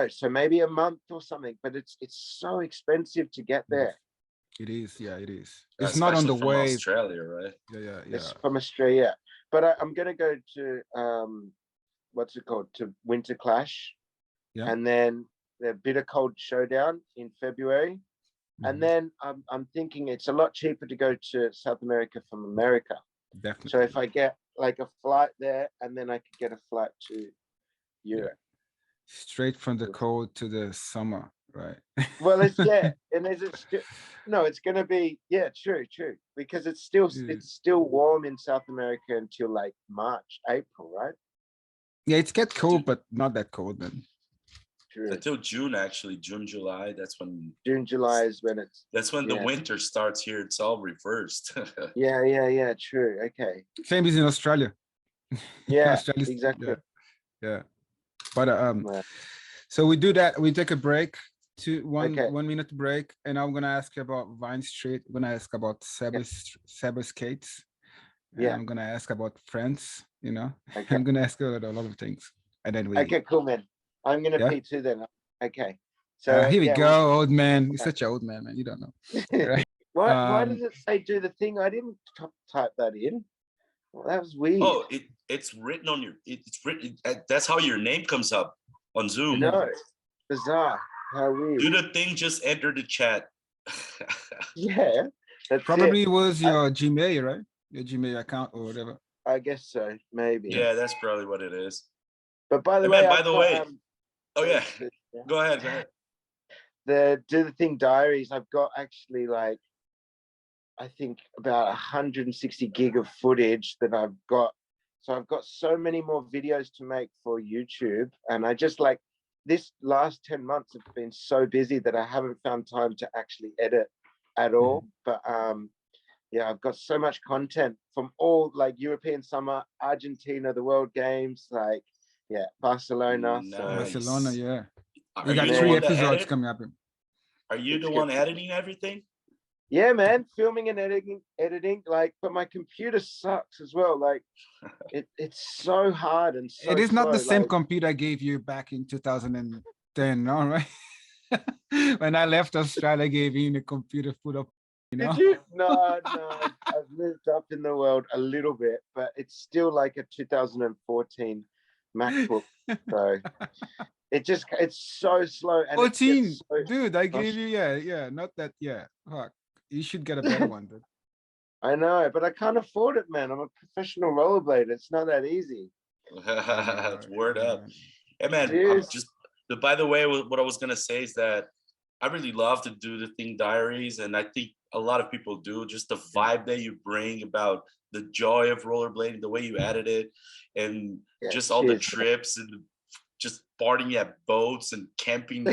A: So maybe a month or something, but it's so expensive to get there.
B: It is, it is. It's not on the way.
C: Australia, right?
B: Yeah.
A: It's from Australia, but I'm gonna go to what's it called, to Winter Clash, and then the Bitter Cold Showdown in February, and then I'm thinking it's a lot cheaper to go to South America from America.
B: Definitely.
A: So if I get like a flight there, and then I could get a flight to Europe.
B: Straight from the cold to the summer, right?
A: Well, it's and is it still? No, it's gonna be true, because it's still warm in South America until like March, April, right?
B: Yeah, it's get cold, but not that cold then.
A: True.
C: Until June, actually, June, July. That's when
A: July is when it's.
C: That's when the winter starts here. It's all reversed.
A: Yeah. True. Okay.
B: Same as in Australia.
A: Yeah, exactly.
B: Yeah. But so we do that. We take a break, one minute break, and I'm gonna ask you about Vine Street. I'm gonna ask about SEBA skates. Yeah. I'm gonna ask about friends. You know, I'm gonna ask you a lot of things, and then we.
A: Okay, cool, man. I'm gonna pee too then. Okay. So
B: here we go, old man. You're such an old man, man. You don't know. Right?
A: Why does it say do the thing? I didn't type that in. Well, that was weird.
C: Oh, it's written on your. It's written. That's how your name comes up on Zoom.
A: No, bizarre. How weird.
C: Do the thing. Just enter the chat.
A: Yeah, that's
B: probably was your Gmail, right? Your Gmail account or whatever.
A: I guess so, maybe.
C: Yeah, that's probably what it is.
A: But by the way,
C: oh yeah, go ahead.
A: The Do the Thing diaries. I've got actually like, I think about 160 gig of footage that I've got. So I've got so many more videos to make for YouTube, and I just like this last 10 months have been so busy that I haven't found time to actually edit at all. But I've got so much content from all like European summer, Argentina, the World Games, like Barcelona.
C: Nice.
A: So.
B: Barcelona, yeah. We got 3 episodes coming up.
C: Are you the one editing everything?
A: Yeah, man, filming and editing, like, but my computer sucks as well. Like, it's so hard and so
B: it is not
A: slow,
B: the same computer I gave you back in 2010, all right? When I left Australia, I gave you a computer full of,
A: Did you? No, I've moved up in the world a little bit, but it's still like a 2014 MacBook. So it's so slow. And
B: 14, dude, I gave you, not that, fuck. You should get a better one, dude.
A: I know, but I can't afford it, man. I'm a professional rollerblader. It's not that easy.
C: Word up. Hey, man, by the way, what I was going to say is that I really love to do the thing diaries. And I think a lot of people do. Just the vibe that you bring about the joy of rollerblading, the way you edit it, and just all the trips and just partying at boats and camping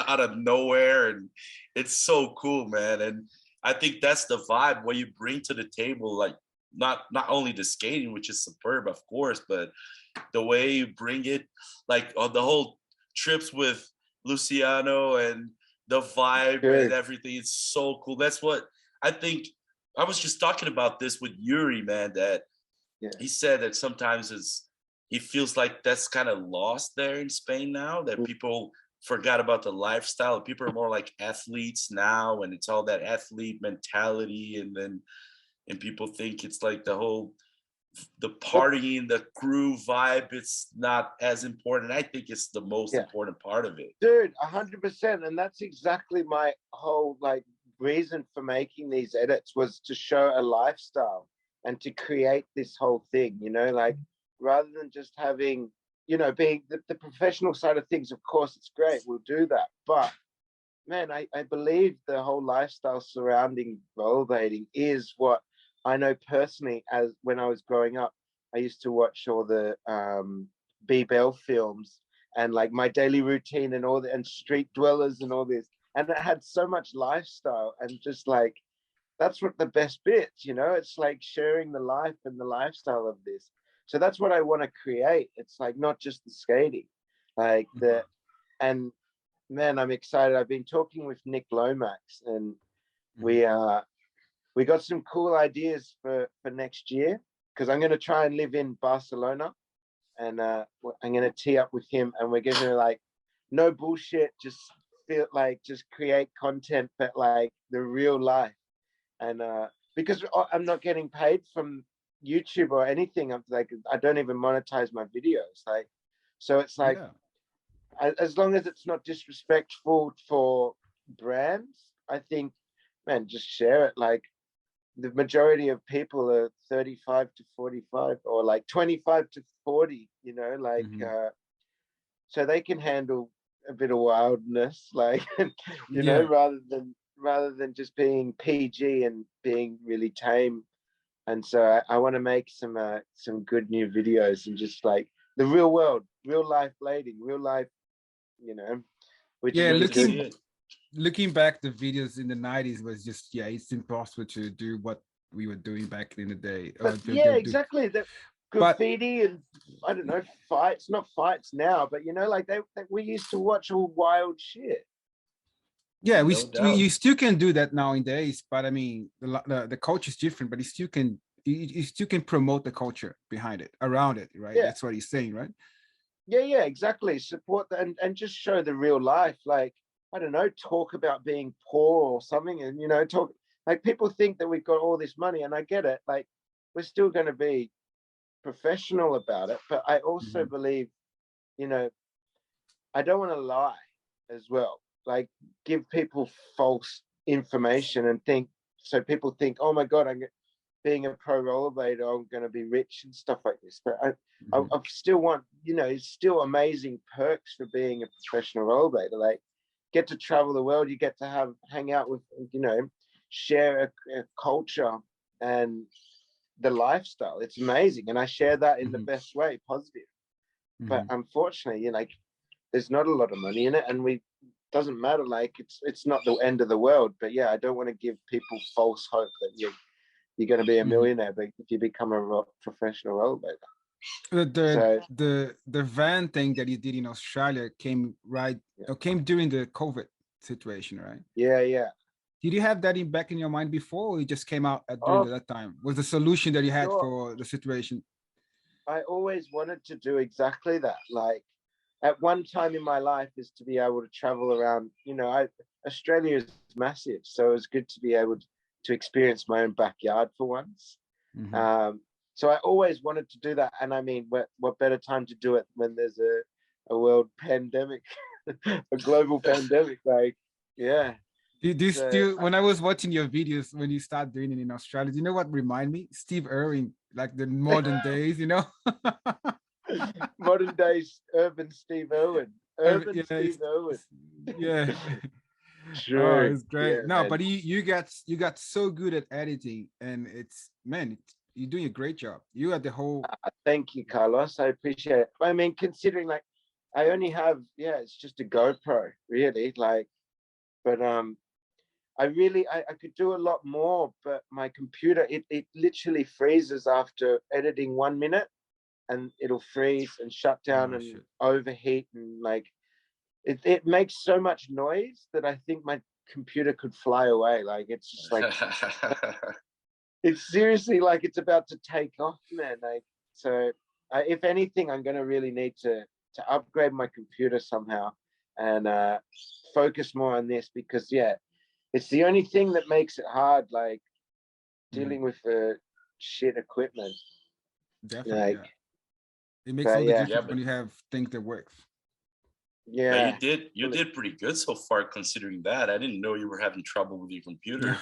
C: out of nowhere. And it's so cool, man. And I think that's the vibe, what you bring to the table, like not only the skating, which is superb, of course, but the way you bring it, like on the whole trips with Luciano and the vibe and everything. It's so cool. That's what I think. I was just talking about this with Yuri, man, that he said that sometimes he feels like that's kind of lost there in Spain now, that people forgot about the lifestyle. People are more like athletes now, and it's all that athlete mentality, and people think it's like the partying, the crew vibe, it's not as important. I think it's the most important part of it.
A: Dude, 100%. And that's exactly my whole reason for making these edits, was to show a lifestyle and to create this whole thing, rather than just having, being the professional side of things. Of course, it's great. We'll do that. But man, I believe the whole lifestyle surrounding rollerblading is what I know personally. As when I was growing up, I used to watch all the B. Bell films and my daily routine and Street Dwellers and all this. And it had so much lifestyle, and just that's what the best bits, it's like sharing the life and the lifestyle of this. So that's what I want to create. It's not just the skating, and man, I'm excited. I've been talking with Nick Lomax, and we got some cool ideas for next year, because I'm going to try and live in Barcelona, and I'm going to tee up with him, and we're going to no bullshit, just create content, but the real life. And because I'm not getting paid from YouTube or anything, I don't even monetize my videos. So it's as long as it's not disrespectful for brands, I think, man, just share it. The majority of people are 35 to 45 or 25 to 40, so they can handle a bit of wildness, rather than just being PG and being really tame. And so I want to make some good new videos, and just the real world, real life blading, real life, which
B: looking back, the videos in the 90s was just it's impossible to do what we were doing back in the day.
A: Exactly. The graffiti and I don't know, fights, not fights now, but we used to watch all wild shit.
B: Yeah, you still can do that nowadays, but I mean the culture is different, but you still can promote the culture behind it, around it, right? That's what he's saying, right?
A: Yeah, exactly. Support that and just show the real life. I don't know, talk about being poor or something, and talk people think that we've got all this money, and I get it. We're still going to be professional about it, but I also believe, I don't want to lie as well. Give people false information and so people think, oh my God, being a pro rollerblader, I'm going to be rich and stuff like this. But I still want, it's still amazing perks for being a professional rollerblader. Get to travel the world, you get to hang out with, share a culture and the lifestyle. It's amazing, and I share that in the best way, positive. But unfortunately, there's not a lot of money in it, and doesn't matter. It's not the end of the world. But I don't want to give people false hope that you're going to be a millionaire, but if you become a professional rollerblader.
B: The van thing that you did in Australia came during the COVID situation, right?
A: Yeah.
B: Did you have that back in your mind before, or it just came out during that time? Was the solution that you had for the situation?
A: I always wanted to do exactly that. At one time in my life is to be able to travel around. Australia is massive, so it was good to be able to experience my own backyard for once. So I always wanted to do that, and I mean, what better time to do it when there's a world pandemic, a global pandemic?
B: Do you
A: So,
B: still, when I was watching your videos when you start doing it in Australia, do you know what remind me? Steve Irwin, like the modern days, you know?
A: modern days urban Steve Irwin. Urban
B: Yeah,
A: Steve Irwin.
B: yeah. Oh,
A: True.
B: it's great.
A: Yeah,
B: No,
A: man.
B: but you got so good at editing, and it's, man, you're doing a great job. You had the whole.
A: Thank you, Carlos. I appreciate it. I mean, considering like I only have, it's just a GoPro, really. Like, but I could do a lot more, but my computer, it literally freezes after editing 1 minute, and it'll freeze and shut down
B: Oh,
A: and
B: shit.
A: overheat, and like it makes so much noise that I think my computer could fly away. Like it's just like it's seriously like it's about to take off, man. Like so, if anything, I'm gonna really need to upgrade my computer somehow and focus more on this, because it's the only thing that makes it hard, like dealing with the shit equipment.
B: Definitely,
A: Like,
B: yeah. It makes
A: but
B: all the
A: yeah,
B: difference when you have things that works.
A: yeah.
C: But you did pretty good so far considering that. I didn't know you were having trouble with your computer.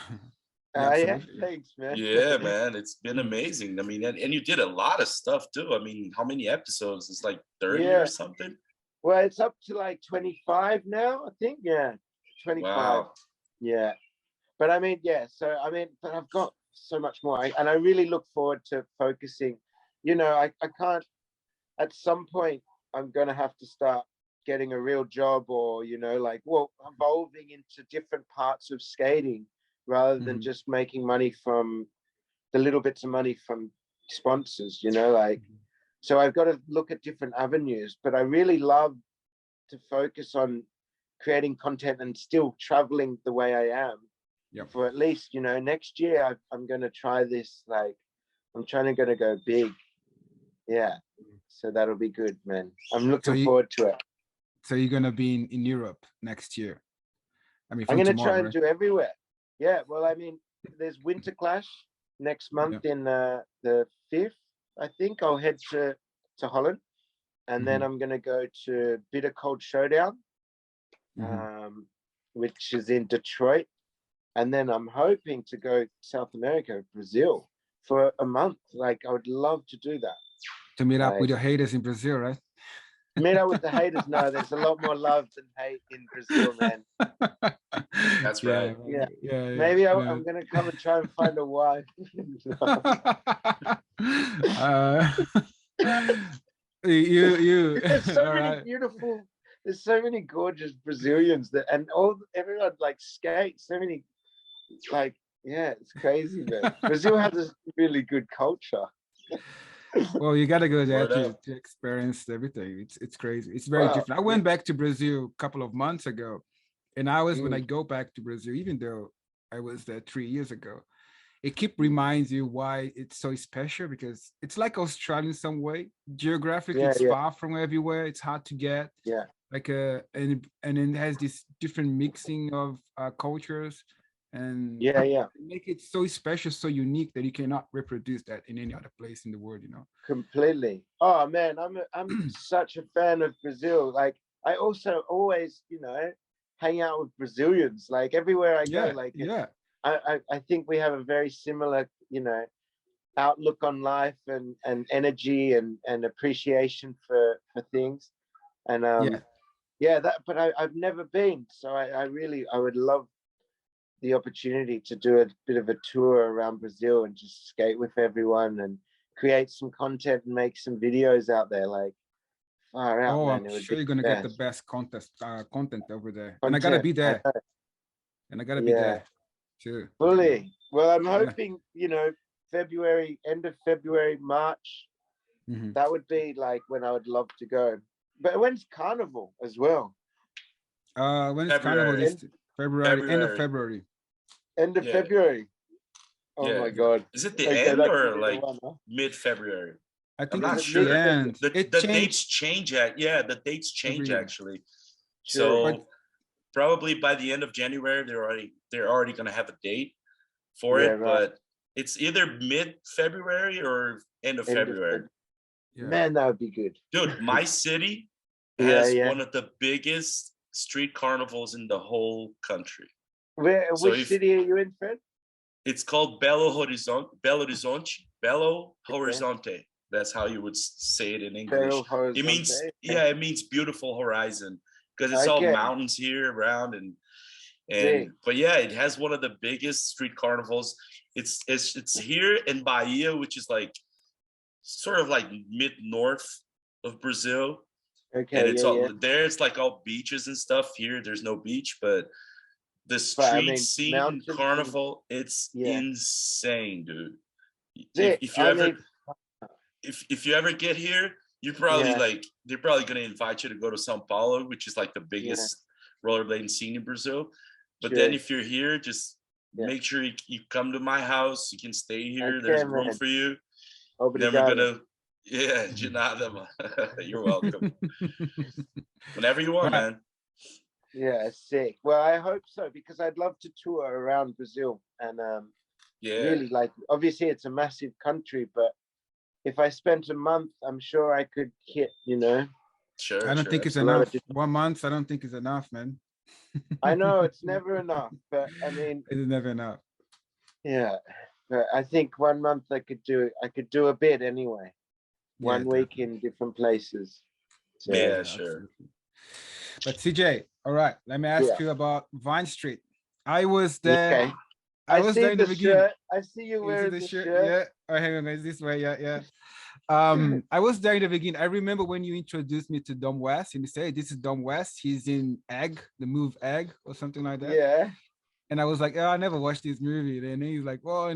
B: Yeah,
A: Yeah,
B: absolutely.
A: thanks, man.
C: Yeah, man, it's been amazing. I mean, and you did a lot of stuff too. I mean, how many episodes? It's like 30 or something.
A: Well, it's up to like 25 now, I think. Yeah, 25.
C: Wow.
A: Yeah, but I mean, so I mean, but I've got so much more, and I really look forward to focusing. You know, I can't. At some point, I'm gonna have to start getting a real job, or like, evolving into different parts of skating rather than just making money from the little bits of money from sponsors. Like, so I've got to look at different avenues. But I really love to focus on creating content and still traveling the way I am.
B: Yep.
A: For at least next year, I'm going to try this. Like, I'm trying to go big. Yeah, so that'll be good, man. I'm looking forward to it.
B: So you're gonna be in Europe next year. I mean,
A: I'm
B: from
A: going to
B: tomorrow,
A: try and
B: right?
A: do everywhere. Yeah, well, I mean, there's Winter Clash next month in the 5th. I think I'll head to Holland, and then I'm going to go to Bitter Cold Showdown, which is in Detroit. And then I'm hoping to go South America, Brazil, for a month. Like, I would love to do that.
B: To meet up
A: Like,
B: with your haters in Brazil, right?
A: meet up with the haters. No, there's a lot more love than hate in Brazil, man.
C: That's right.
A: Yeah.
B: Yeah.
A: Maybe I'm going to come and try and find a wife. There's so many beautiful, there's so many gorgeous Brazilians and everyone like skates. So many, like, it's crazy, man. Brazil has a really good culture.
B: Well, you gotta go there to experience everything. It's crazy. It's very different. I went back to Brazil a couple of months ago, and when I go back to Brazil, even though I was there 3 years ago, it reminds you why it's so special, because it's like Australia in some way. Geographically, it's far from everywhere. It's hard to get.
A: Yeah.
B: Like and it has this different mixing of cultures, and make it so special, so unique that you cannot reproduce that in any other place in the world.
A: Completely. Oh man, I'm such a fan of Brazil. Like, I also always hang out with Brazilians. Like, everywhere I go. Like, I think we have a very similar outlook on life and energy and appreciation for things. And but I've never been, so I would love the opportunity to do a bit of a tour around Brazil and just skate with everyone and create some content and make some videos out there. Like, far out, man.
B: I'm sure you're gonna get the best content over there. And I gotta be there. And I gotta be there too.
A: Fully. Well, I'm hoping, February, end of February, March. That would be like when I would love to go. But when's Carnival as well?
B: When is Carnival? February, end of February.
A: End of February. Oh my God.
C: Is it the end or like mid-February?
B: I think
C: I'm not
B: it's
C: sure.
B: the end.
C: The dates change. The dates change actually. So probably by the end of January, they're already going to have a date for it. Right. But it's either mid-February or end of February.
A: Man, that would be good.
C: Dude, my city has one of the biggest street carnivals in the whole country. So
A: which city are you in, Fred?
C: it's called Belo Horizonte. That's how you would say it in English.
A: Belo Horizonte.
C: It means, yeah, it means beautiful horizon, because it's all mountains here around, and but yeah, it has one of the biggest street carnivals. It's here in Bahia, which is like sort of like mid-north of Brazil.
A: Okay,
C: and it's all there. It's like all beaches and stuff. Here, there's no beach, but the street scene carnival, it's insane, dude. If you ever get here, you're probably they're probably gonna invite you to go to Sao Paulo, which is like the biggest rollerblading scene in Brazil. But then if you're here, just make sure you come to my house. You can stay here. There's room for you. Then we're gonna de nada, man. You're welcome. Whenever you want, man.
A: Yeah, sick. Well, I hope so, because I'd love to tour around Brazil, and really, like, obviously it's a massive country, but if I spent a month, I'm sure I could hit,
C: Sure.
B: I don't think it's enough. 1 month, I don't think it's enough, man.
A: I know it's never enough, but I mean,
B: it's never enough.
A: Yeah, but I think 1 month I could do a bit anyway. 1 week in different places. So,
C: yeah, sure.
B: Absolutely. But CJ, all right, let me ask you about Vine Street. I was there.
A: Okay.
B: I was there in the beginning.
A: Shirt. I see you wearing the shirt.
B: Yeah. Oh, hang on, guys. This way. Yeah. I was there in the beginning. I remember when you introduced me to Dom West, and you say, "This is Dom West. He's in Egg, the move Egg, or something like that."
A: Yeah.
B: And I was like, "Oh, I never watched this movie." And then he's like, "Well,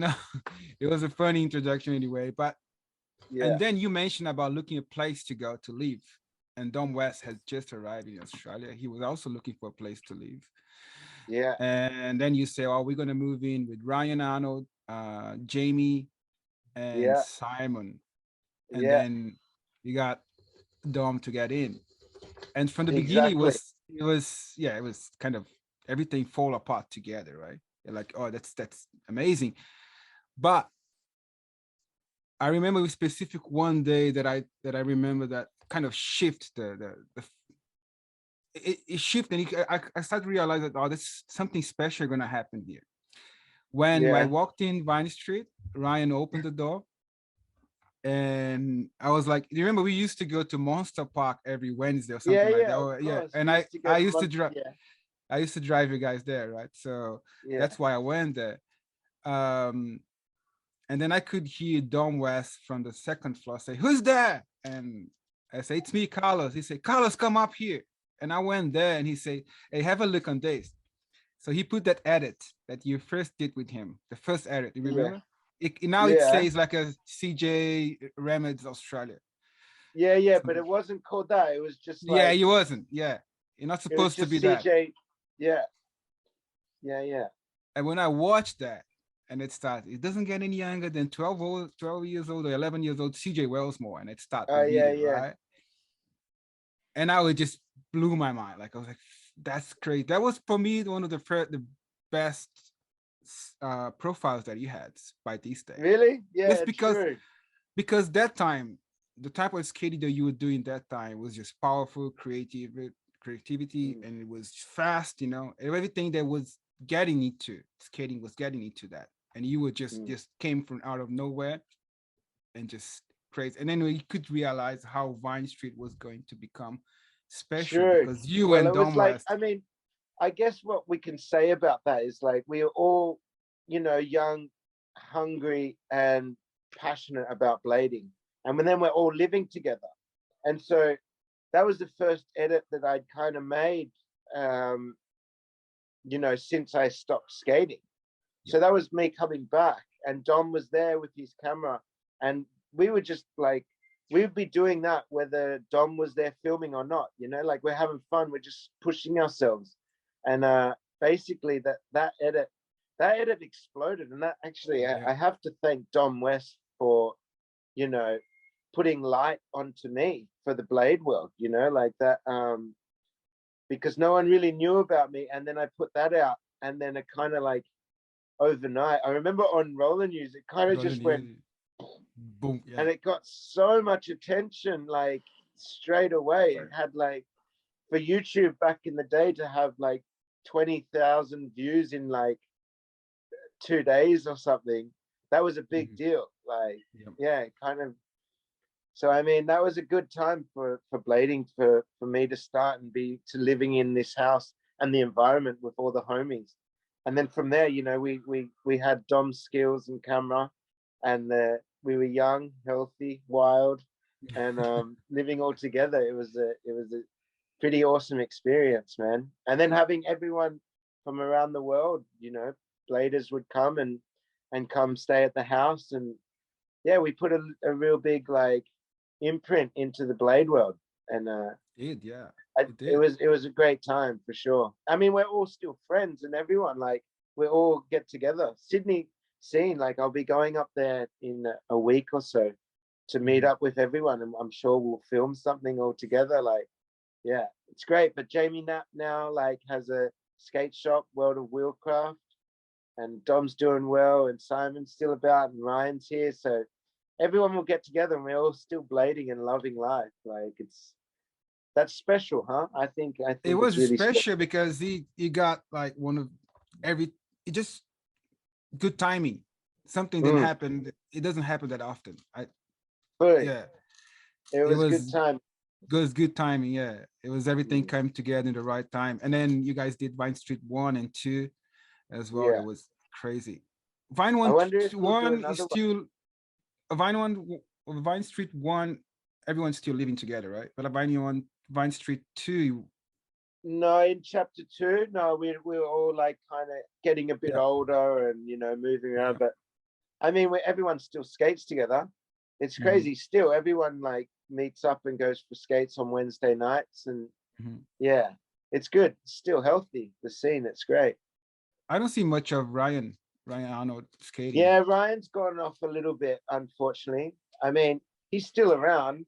B: it was a funny introduction anyway." But and then you mentioned about looking a place to go to live. And Dom West has just arrived in Australia. He was also looking for a place to live.
A: Yeah.
B: And then you say, "Oh, we're gonna move in with Rian Arnold, Jamie, and Simon." And then you got Dom to get in. And from the beginning, it was kind of everything fall apart together, right? You're like, "Oh, that's amazing." But I remember a specific one day that I remember that kind of shift it shifted, and I started to realize that, oh, there's something special gonna happen here. When I walked in Vine Street, Ryan opened the door, and I was like, you remember we used to go to Monster Park every Wednesday or something like that? Oh, yeah. And I used to drive. I used to drive you guys there, right? So that's why I went there. And then I could hear Dom West from the second floor say, "Who's there?" And I say, "It's me, Carlos." He said, "Carlos, come up here." And I went there, and he said, "Hey, have a look on this." So he put that edit that you first did with him, the first edit, you remember? It says like a CJ Remeds Australia.
A: Yeah, but it wasn't called that. It was just like...
B: Yeah, it wasn't. Yeah. You're not supposed to be
A: CJ,
B: that.
A: Yeah.
B: And when I watched that, and it starts, it doesn't get any younger than 12 years old or 11 years old, CJ Wellsmore, and it starts the video, right? And I would just blew my mind. Like, I was like, that's crazy. That was, for me, one of the best profiles that you had by these days.
A: Really? Yeah,
B: just because that time, the type of skating that you were doing that time was just powerful, creativity, and it was fast, everything that was getting into skating was getting into that. And you were just came from out of nowhere and just crazy. And then we could realize how Vine Street was going to become special because you and Dom West.
A: I mean, I guess what we can say about that is like we are all, young, hungry, and passionate about blading. And then we're all living together. And so that was the first edit that I'd kind of made, since I stopped skating. So that was me coming back, and Dom was there with his camera, and we were just like, we would be doing that whether Dom was there filming or not, like we're having fun, we're just pushing ourselves. And basically that edit exploded. And that actually, I have to thank Dom West for, putting light onto me for the blade world, like that, because no one really knew about me. And then I put that out, and then it kind of like overnight, I remember on Roller News, it kind of just went boom, and it got so much attention like straight away. It had like, for YouTube back in the day, to have like 20,000 views in like 2 days or something. That was a big deal. Like, yeah, kind of. So I mean, that was a good time for blading for me to start and to living in this house and the environment with all the homies. And then from there, you know, we had Dom skills and camera, and we were young, healthy, wild, and living all together. It was a pretty awesome experience, man. And then having everyone from around the world, you know, bladers would come and come stay at the house, and yeah, we put a real big like imprint into the blade world, and it was a great time for sure. I mean, we're all still friends, and everyone, like, we all get together. Sydney scene, like, I'll be going up there in a week or so to meet up with everyone, and I'm sure we'll film something all together. Like, yeah, it's great. But Jamie Knapp now like has a skate shop, World of Wheelcraft, and Dom's doing well, and Simon's still about, and Ryan's here, so everyone will get together, and we're all still blading and loving life. Like, that's special, huh? I think
B: it was
A: really
B: special because he got like one of it just good timing. Something didn't happen. It doesn't happen that often.
A: Yeah, it was good time.
B: Good timing. Yeah, it was everything came together in the right time. And then you guys did Vine Street 1 and 2 as well. It was crazy. Vine 1 is still Vine Street 1. Everyone's still living together, right? But Vine Street 2.
A: No, in chapter 2, no, we were all like kind of getting a bit older and, you know, moving around. But I mean, everyone still skates together. It's crazy. Still, everyone like meets up and goes for skates on Wednesday nights, and yeah, it's good. It's still healthy, the scene. It's great.
B: I don't see much of Rian Arnold skating.
A: Yeah, Ryan's gone off a little bit, unfortunately. I mean, he's still around,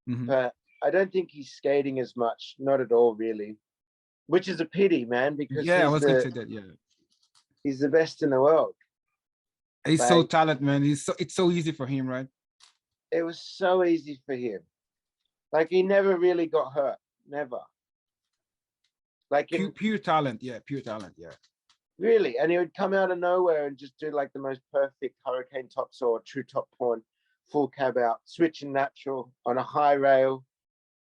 A: but I don't think he's skating as much. Not at all, really. Which is a pity, man, because
B: I was gonna say that. Yeah,
A: he's the best in the world.
B: He's so talented, man. It's so easy for him, right?
A: It was so easy for him. Like, he never really got hurt. Never. Like,
B: pure talent, pure talent,
A: Really, and he would come out of nowhere and just do like the most perfect hurricane topsaw, true top horn, full cab out, switching natural on a high rail,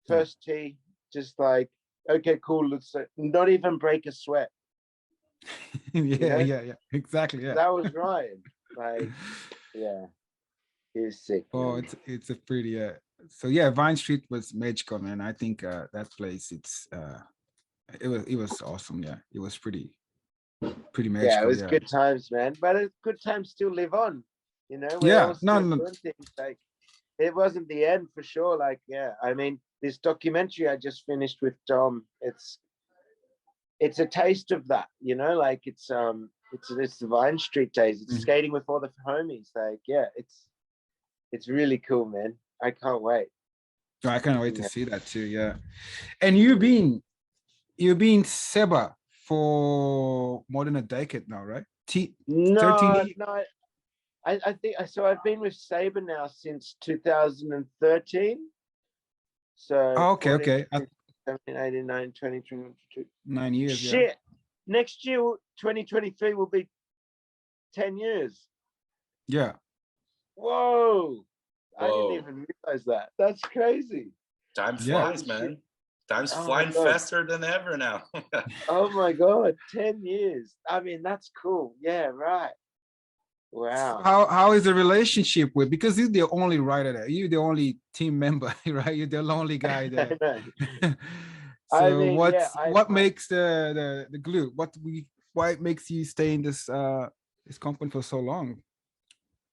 A: first tee, just like, okay, cool, let's not even break a sweat.
B: yeah, exactly. Yeah,
A: that was Ryan. Like, yeah, he was sick.
B: Oh,
A: man.
B: it's a pretty so yeah, Vine Street was magical, man. I think that place, it was awesome. Yeah, it was pretty magical.
A: Yeah, it was good times, man. But it's good times still live on. You know, doing things. Like, it wasn't the end for sure. Like, yeah, I mean, this documentary I just finished with Dom, it's a taste of that, you know, like it's the Vine Street days. It's skating with all the homies. Like, yeah, it's really cool, man. I can't wait.
B: Oh, I can't wait to see that too. Yeah. And you've been SEBA for more than a decade now, right?
A: 13 No, I think so. I've been with SEBA now since 2013. So
B: okay.
A: 17, 18, 19, 20, 22.
B: 9 years.
A: Shit. Yeah. Next year, 2023 will be 10 years.
B: Yeah.
A: Whoa. I didn't even realize that. That's crazy.
C: Time flies, man. Time's flying faster than ever now.
A: Oh my God, 10 years. I mean, that's cool. Yeah, right. Wow.
B: How is the relationship with, because you're the only writer there, you're the only team member, right? You're the lonely guy there. So I mean, what makes the glue? Why makes you stay in this company for so long?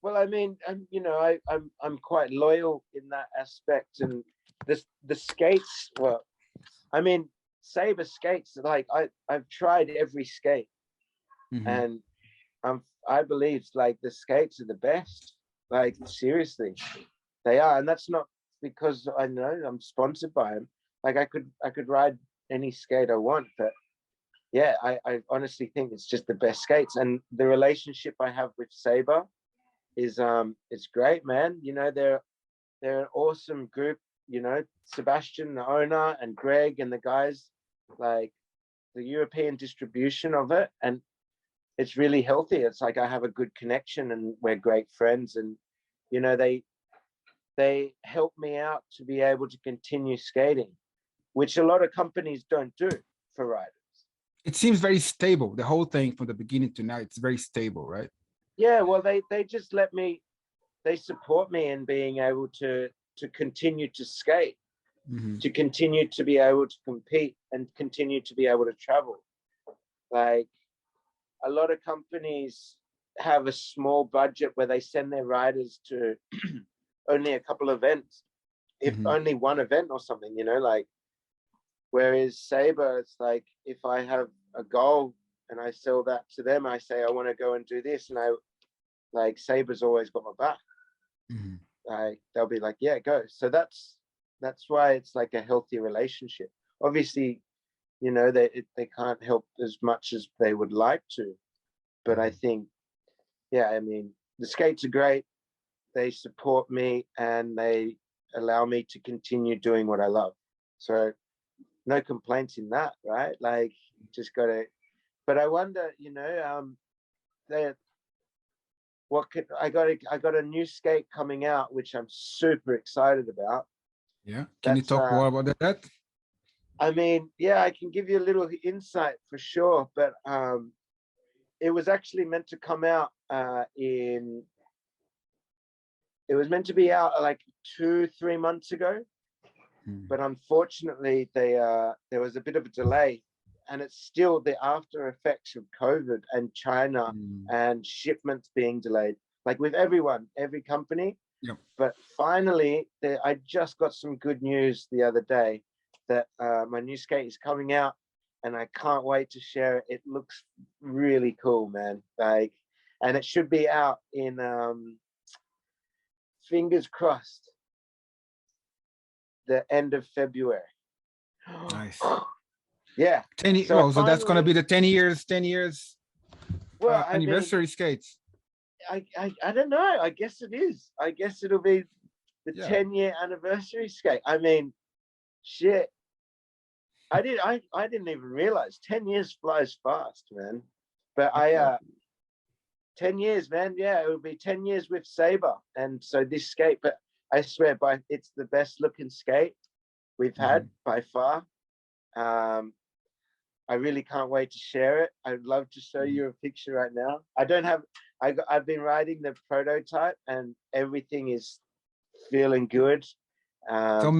A: Well, I mean, you know, I'm quite loyal in that aspect, and the skates. Well, I mean, SEBA skates. Like, I've tried every skate, and I believe like the skates are the best. Like, seriously, they are, and that's not because I know I'm sponsored by them. Like, I could ride any skate I want, but yeah, I honestly think it's just the best skates, and the relationship I have with SEBA is it's great, man. You know, they're an awesome group. You know, Sebastian, the owner, and Greg and the guys. Like, European distribution of it, and it's really healthy. It's like I have a good connection and we're great friends, and you know, they help me out to be able to continue skating, which a lot of companies don't do for riders.
B: It seems very stable. The whole thing from the beginning to now, it's very stable, right?
A: Yeah, well, they just let me, they support me in being able to continue to skate, to continue to be able to compete and continue to be able to travel. Like, a lot of companies have a small budget where they send their riders to only a couple of events, if only one event or something, you know, like, whereas SEBA, it's like, if I have a goal and I sell that to them, I say, I want to go and do this. And I, like, SEBA's always got my back. Like, they'll be like, yeah, go. So that's why it's like a healthy relationship. Obviously, you know, they can't help as much as they would like to. But I think, yeah, I mean, the skates are great. They support me and they allow me to continue doing what I love. So no complaints in that, right? Like, just got to, but I wonder, you know, I got a new skate coming out, which I'm super excited about.
B: Yeah. Can you talk more about that?
A: I mean, yeah, I can give you a little insight for sure, but it was actually meant to come out it was meant to be out like 2-3 months ago, but unfortunately there was a bit of a delay, and it's still the after effects of COVID and China and shipments being delayed, like with everyone, every company.
B: Yep.
A: But finally, I just got some good news the other day that my new skate is coming out, and I can't wait to share it. It looks really cool, man. Like, and it should be out in fingers crossed, the end of February.
B: Nice.
A: Yeah.
B: So that's gonna be the 10 years
A: well,
B: anniversary skates.
A: I don't know. I guess it is. I guess it'll be the 10-year anniversary skate. I mean, shit. I didn't even realize 10 years flies fast, man. But 10 years, man. Yeah, it will be 10 years with SEBA. And so this skate, but I swear it's the best looking skate we've had by far. I really can't wait to share it. I'd love to show you a picture right now. I've been riding the prototype and everything is feeling good.
B: So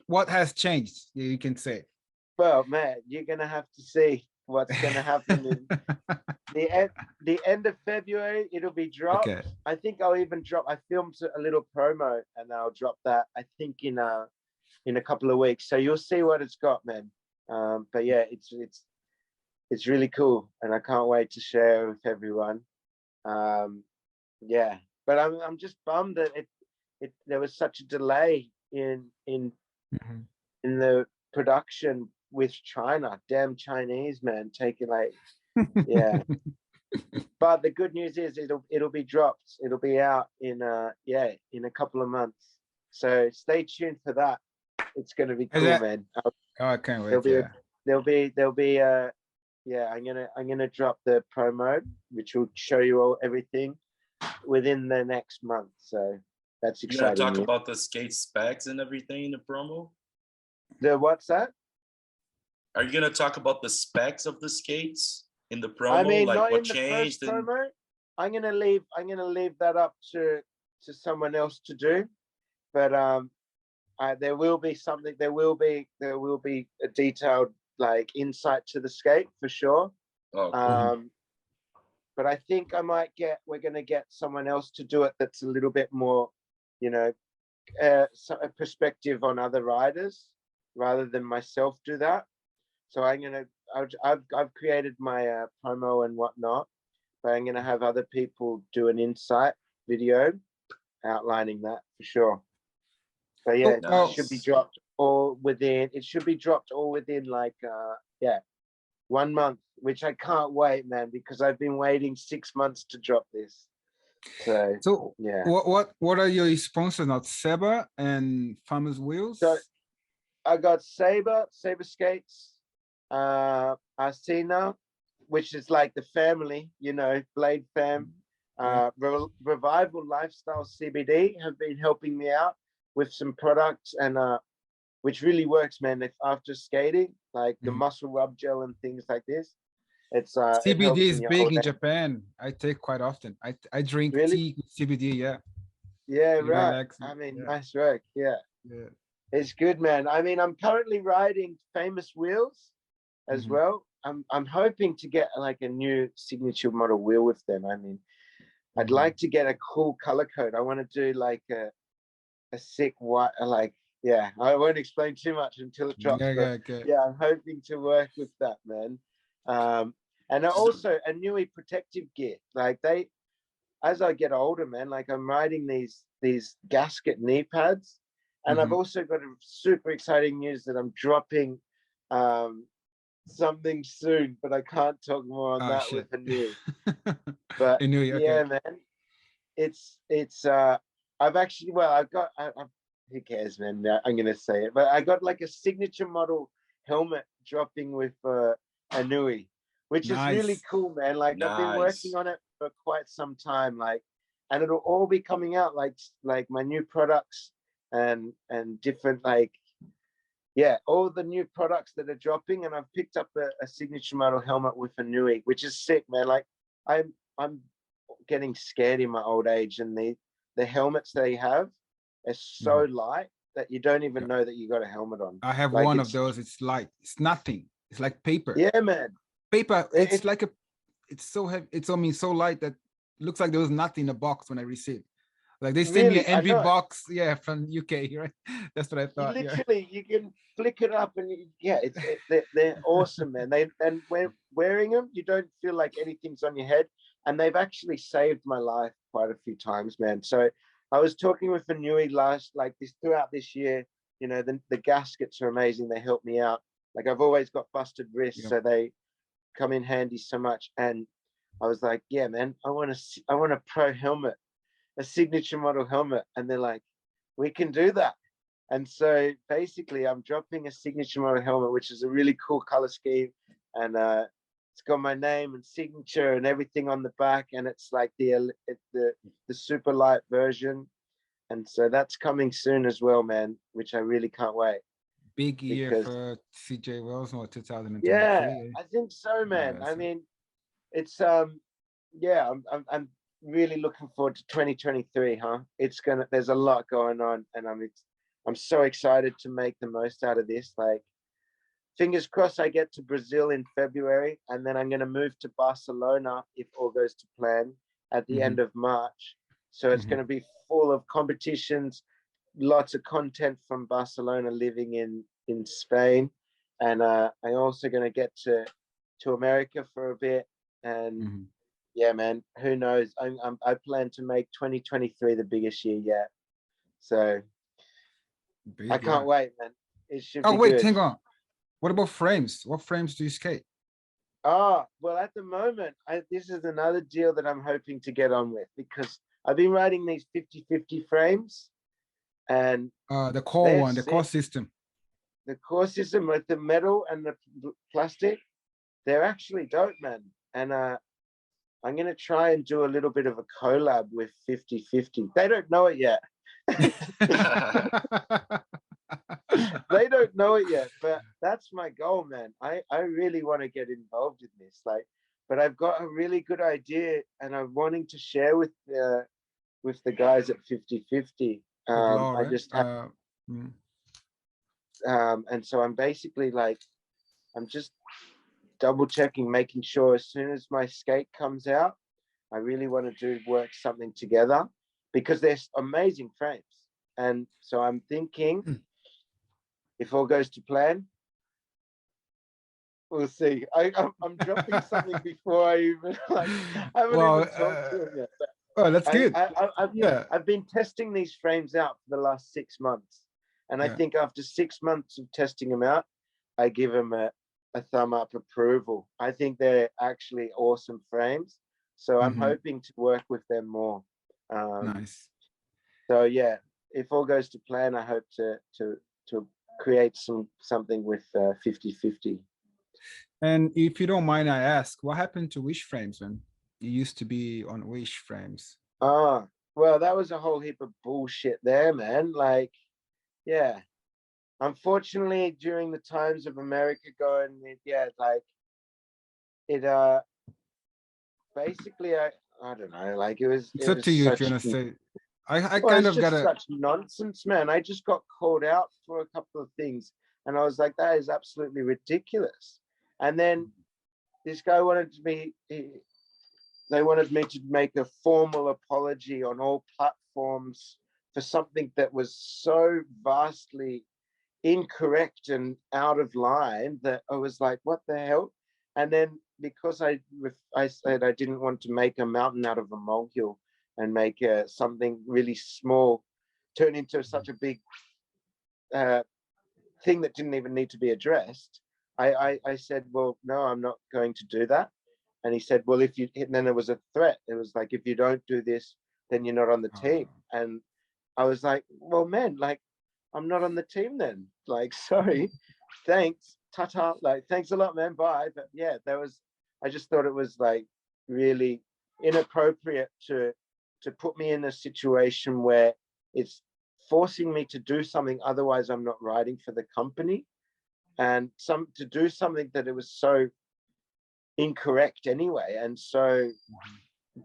B: what has changed? You can say.
A: Well, man, you're gonna have to see what's gonna happen in the end of February. It'll be dropped. Okay. I think I'll even drop. I filmed a little promo and I'll drop that. I think in a couple of weeks. So you'll see what it's got, man. But yeah, it's really cool, and I can't wait to share with everyone. Yeah, but I'm just bummed that there was such a delay in the production with China. Damn Chinese, man, taking like yeah. But the good news is it'll be dropped. It'll be out in a couple of months. So stay tuned for that. It's gonna be cool, man.
B: I can't wait.
A: There'll be I'm gonna drop the promo, which will show you all everything within the next month. So that's exciting.
C: You're gonna talk about the skate specs and everything in the promo?
A: The what's that?
C: Are you gonna talk about the specs of the skates in the promo?
A: I mean,
C: like
A: not
C: what
A: in the
C: changed?
A: First promo. I'm gonna leave that up to someone else to do, but there will be something. There will be a detailed like insight to the skate for sure.
C: Oh, cool.
A: But I think we're gonna get someone else to do it that's a little bit more, you know, a perspective on other riders rather than myself do that. So I've created my promo and whatnot, but I'm gonna have other people do an insight video outlining that for sure. So yeah, it should be dropped all within like 1 month, which I can't wait, man, because I've been waiting 6 months to drop this. So yeah.
B: What are your sponsors now? SEBA and Famous Wheels?
A: So I got SEBA Skates, Asina, which is like the family, you know, Blade Fam. Revival Lifestyle CBD have been helping me out with some products, and which really works, man. If after skating, like the muscle rub gel and things like this, it's
B: CBD is big in
A: age.
B: Japan. I take quite often. I drink
A: Really?
B: tea with CBD. Yeah.
A: Yeah,
B: It
A: right.
B: relaxes.
A: I mean,
B: Yeah.
A: nice work. Yeah.
B: Yeah.
A: It's good, man. I mean, I'm currently riding Famous wheels as well. I'm hoping to get like a new signature model wheel with them. I mean, I'd like to get a cool color code. I want to do like a sick white, like, yeah, I won't explain too much until it drops. Yeah, I'm hoping to work with that, man. And also a newer protective gear. Like as I get older, man, like I'm riding these gasket knee pads. And I've also got a super exciting news that I'm dropping something soon, but I can't talk more on that with Anu. But yeah, man, it's I've actually, well, I've got who cares, man? I'm gonna say it, but I got like a signature model helmet dropping with Anui, which is really cool, man. Like I've been working on it for quite some time, like, and it'll all be coming out like my new products and different, like, yeah, all the new products that are dropping. And I've picked up a signature model helmet with a Nui, which is sick, man. Like I'm getting scared in my old age, and the helmets they have are so light that you don't even know that you got a helmet on.
B: I have
A: like,
B: one of those. It's light. It's nothing. It's like paper.
A: Yeah, man.
B: Paper. It's like it's so heavy. It's on me so light that it looks like there was nothing in the box when I received. Like they sent me an envy box, yeah, from UK, right? That's what I thought.
A: Literally, you can flick it up, and they're awesome, man. And when wearing them, you don't feel like anything's on your head, and they've actually saved my life quite a few times, man. So I was talking with Anui throughout this year. You know, the gaskets are amazing. They help me out. Like I've always got busted wrists, so they come in handy so much. And I was like, yeah, man, I want a pro helmet, a signature model helmet. And they're like, we can do that. And so basically I'm dropping a signature model helmet, which is a really cool color scheme. And it's got my name and signature and everything on the back. And it's like the super light version. And so that's coming soon as well, man, which I really can't wait.
B: Big year for CJ Wellsmore 2023.
A: Yeah, I think so, man. I mean, it's yeah, I'm really looking forward to 2023, huh? There's a lot going on, and I'm so excited to make the most out of this. Like, fingers crossed I get to Brazil in February, and then I'm gonna move to Barcelona if all goes to plan at the end of March. So it's gonna be full of competitions, lots of content from Barcelona, living in Spain, and I'm also gonna get to America for a bit, and yeah, man, who knows? I plan to make 2023 the biggest year yet. So I can't wait, man. It should be good.
B: Hang on. What about frames? What frames do you skate?
A: Oh, well, at the moment, this is another deal that I'm hoping to get on with, because I've been riding these 50-50 frames, and
B: the core one, the core system.
A: The core system with the metal and the plastic, they're actually dope, man. And I'm gonna try and do a little bit of a collab with 50-50. They don't know it yet. They don't know it yet, but that's my goal, man. I really want to get involved in this, like, but I've got a really good idea, and I'm wanting to share with the guys at 50-50. I just have, and so I'm basically like, I'm just double checking, making sure as soon as my skate comes out, I really want to work something together, because they're amazing frames. And so I'm thinking, if all goes to plan, we'll see. I'm dropping something before I even I haven't even talked to them yet.
B: Oh, that's good.
A: I've been testing these frames out for the last 6 months, and I think after 6 months of testing them out, I give them a thumb up approval. I think they're actually awesome frames, so I'm hoping to work with them more.
B: Nice.
A: So yeah, if all goes to plan, I hope to create something with 50-50.
B: And if you don't mind, I ask, what happened to Wish Frames, man? You used to be on Wish Frames.
A: Ah, well, that was a whole heap of bullshit there, man. Like, yeah. Unfortunately, during the times of America going, like it basically I don't know, like
B: It's up to you if you want to say. I
A: well,
B: kind
A: it's
B: of got
A: just
B: a.
A: such nonsense, man. I just got called out for a couple of things, and I was like, that is absolutely ridiculous. And then this guy wanted they wanted me to make a formal apology on all platforms for something that was so vastly incorrect and out of line that I was like, what the hell? And then because I said I didn't want to make a mountain out of a molehill and make something really small turn into such a big thing that didn't even need to be addressed, I said, well, no, I'm not going to do that. And he said, well, if you, and then there was a threat. It was like, if you don't do this, then you're not on the team. And I was like, well, man, like, I'm not on the team then. Like, sorry, thanks, ta-ta, like, thanks a lot, man, bye. But yeah, I just thought it was like really inappropriate to put me in a situation where it's forcing me to do something, otherwise I'm not writing for the company. And to do something that it was so incorrect anyway, and so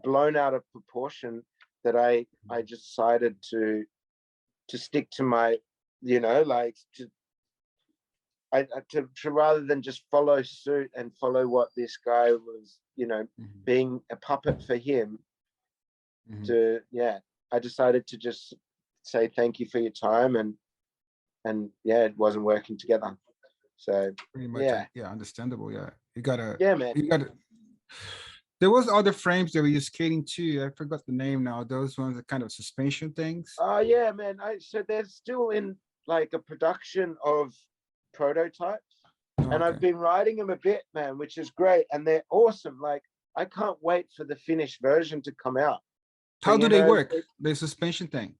A: blown out of proportion that I just decided to stick to my, like to rather than just follow suit and follow what this guy was, being a puppet for him. I decided to just say thank you for your time, and it wasn't working together. So
B: pretty much, understandable. Yeah, you gotta.
A: Yeah, man.
B: You gotta. There was other frames that we were skating too. I forgot the name now. Those ones are kind of suspension things.
A: Oh yeah, man. So they're still in like a production of prototypes, and I've been writing them a bit, man, which is great, and they're awesome. Like, I can't wait for the finished version to come out.
B: How do they work? The suspension thing.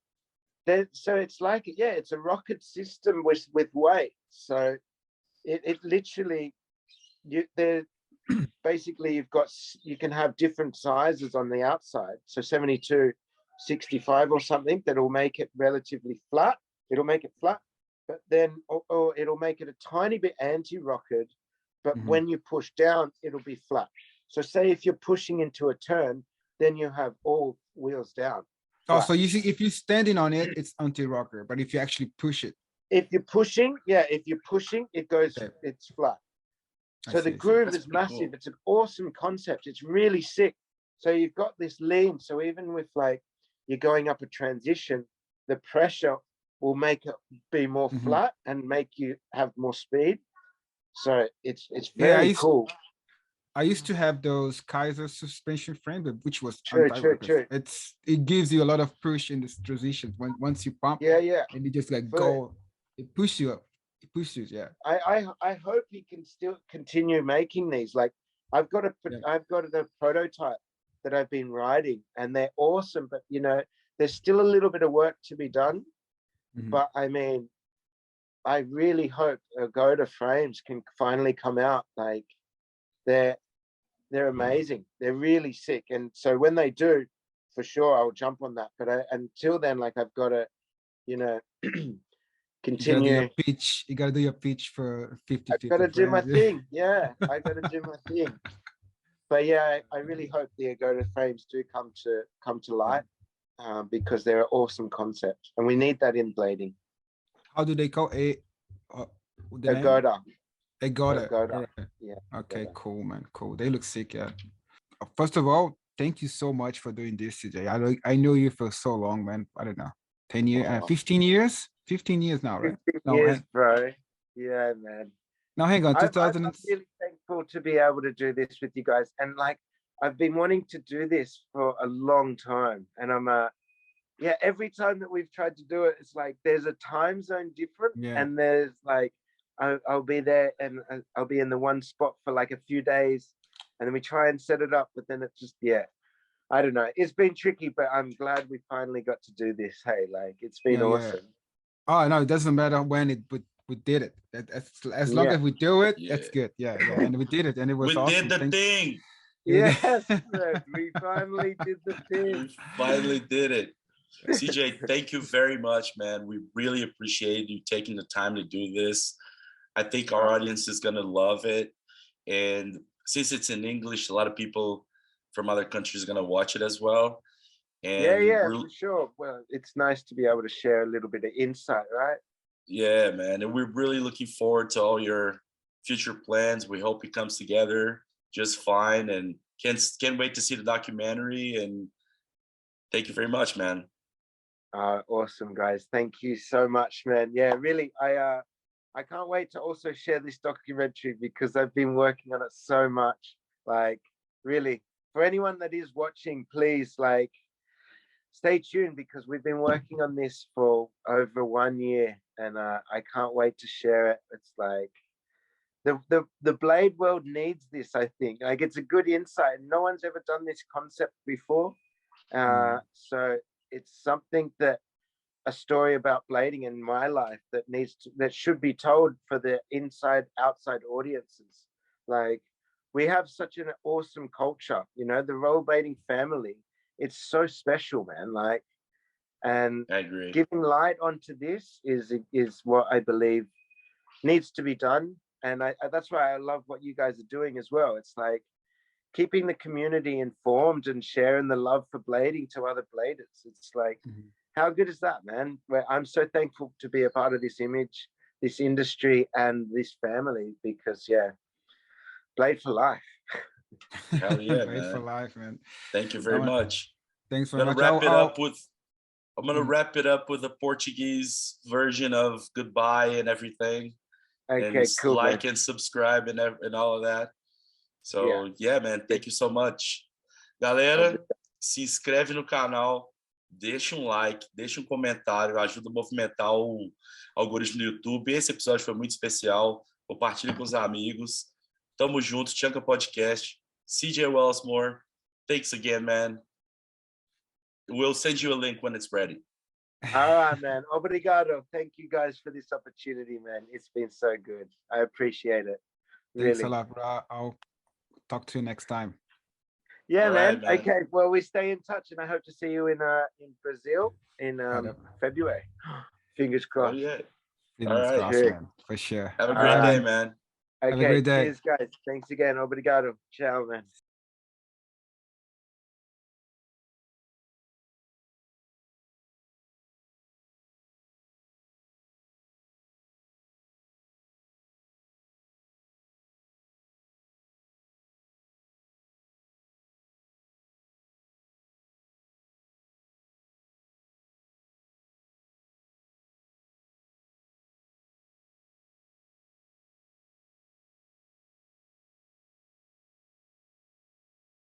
A: So it's like, it's a rocket system with weight. So it literally, basically you can have different sizes on the outside. So 72, 65 or something that'll make it relatively flat. It'll make it flat, but then or it'll make it a tiny bit anti-rocket. But when you push down, it'll be flat. So say if you're pushing into a turn, then you have all wheels down.
B: Oh, so you see, if you're standing on it, it's anti-rocker. But if you actually push it,
A: if you're pushing, it goes, it's flat. So the groove is massive. Cool. It's an awesome concept. It's really sick. So you've got this lean. So even with like you're going up a transition, the pressure will make it be more flat and make you have more speed. So it's very cool.
B: I used to have those Kaiser suspension frame, which was
A: true.
B: It gives you a lot of push in this transition. Once you pump, and you just like go, it pushes you up. It pushes,
A: I hope he can still continue making these. Like I've got a prototype that I've been writing, and they're awesome. But there's still a little bit of work to be done. But I mean, I really hope Ergota Frames can finally come out. Like they're amazing. They're really sick. And so when they do, for sure, I'll jump on that. But until then, like I've got to, continue.
B: You gotta do your pitch for 50.
A: I've got to do my thing. Yeah, I got to do my thing. But yeah, I really hope the Ergota Frames do come to light, because they're an awesome concept, and we need that in blading.
B: How do they call it?
A: Ergota.
B: Ergota.
A: Right. Yeah.
B: Okay, cool, man. Cool. They look sick, yeah. First of all, thank you so much for doing this today. I know you for so long, man. I don't know, 10 years, 15 years, 15 years now, right?
A: 15 years, bro. Yeah, man.
B: Now, hang on.
A: I'm really thankful to be able to do this with you guys, and like I've been wanting to do this for a long time, and I'm every time that we've tried to do it, it's like there's a time zone different, and there's like I'll be there and I'll be in the one spot for like a few days, and then we try and set it up, but then it's just I don't know. It's been tricky, but I'm glad we finally got to do this. Hey, like it's been awesome.
B: Oh no, it doesn't matter when it, but we did it. As long as we do it, it's
C: Yeah.
B: good. Yeah, yeah. And we did it, and it was
C: We
B: awesome.
C: did the thing.
A: Yes, man, we finally did the thing.
C: We finally did it. CJ, thank you very much, man. We really appreciate you taking the time to do this. I think our audience is going to love it. And since it's in English, a lot of people from other countries are going to watch it as well. And
A: Yeah, for sure. Well, it's nice to be able to share a little bit of insight, right?
C: Yeah, man. And we're really looking forward to all your future plans. We hope it comes together just fine, and can't wait to see the documentary. And thank you very much, man.
A: Awesome, guys. Thank you so much, man. Yeah, really, I can't wait to also share this documentary because I've been working on it so much. Like, really, for anyone that is watching, please, like, stay tuned because we've been working on this for over 1 year, and I can't wait to share it. It's like the blade world needs this. I think like it's a good insight. No one's ever done this concept before, so it's something that a story about blading in my life that should be told for the outside audiences. Like, we have such an awesome culture, you know, the rollerblading family. It's so special, man. Like, and
C: I agree.
A: Giving light onto this is what I believe needs to be done. And that's why I love what you guys are doing as well. It's like keeping the community informed and sharing the love for blading to other bladers. It's like, how good is that, man? Where I'm so thankful to be a part of this industry, and this family, because yeah, blade for life.
C: Hell yeah,
B: Blade
C: man.
B: for life, man.
C: Thank you very much.
B: Thanks very much.
C: I'm gonna wrap it up with a Portuguese version of goodbye and everything.
A: Okay,
C: and
A: cool.
C: Like
A: man.
C: and subscribe and all of that. So yeah, man, thank you so much. Galera, se inscreve no canal, deixa like, deixa comentário, ajuda a movimentar o algoritmo do YouTube. Esse episódio foi muito especial. Compartilhe com os amigos. Tamo junto, TCHANKA Podcast. CJ Wellsmore, thanks again, man. We'll send you a link when it's ready.
A: All right, man. Obrigado. Thank you guys for this opportunity, man. It's been so good. I appreciate it. Really.
B: Thanks a lot, bro. I'll talk to you next time.
A: Yeah,
C: man.
A: Okay. Well, we stay in touch, and I hope to see you in Brazil in February. Fingers crossed.
C: Oh, yeah.
B: Fingers crossed, man. For sure.
C: Have a great day, man.
A: Okay.
B: Have a great day.
A: Cheers, guys. Thanks again. Obrigado. Ciao, man.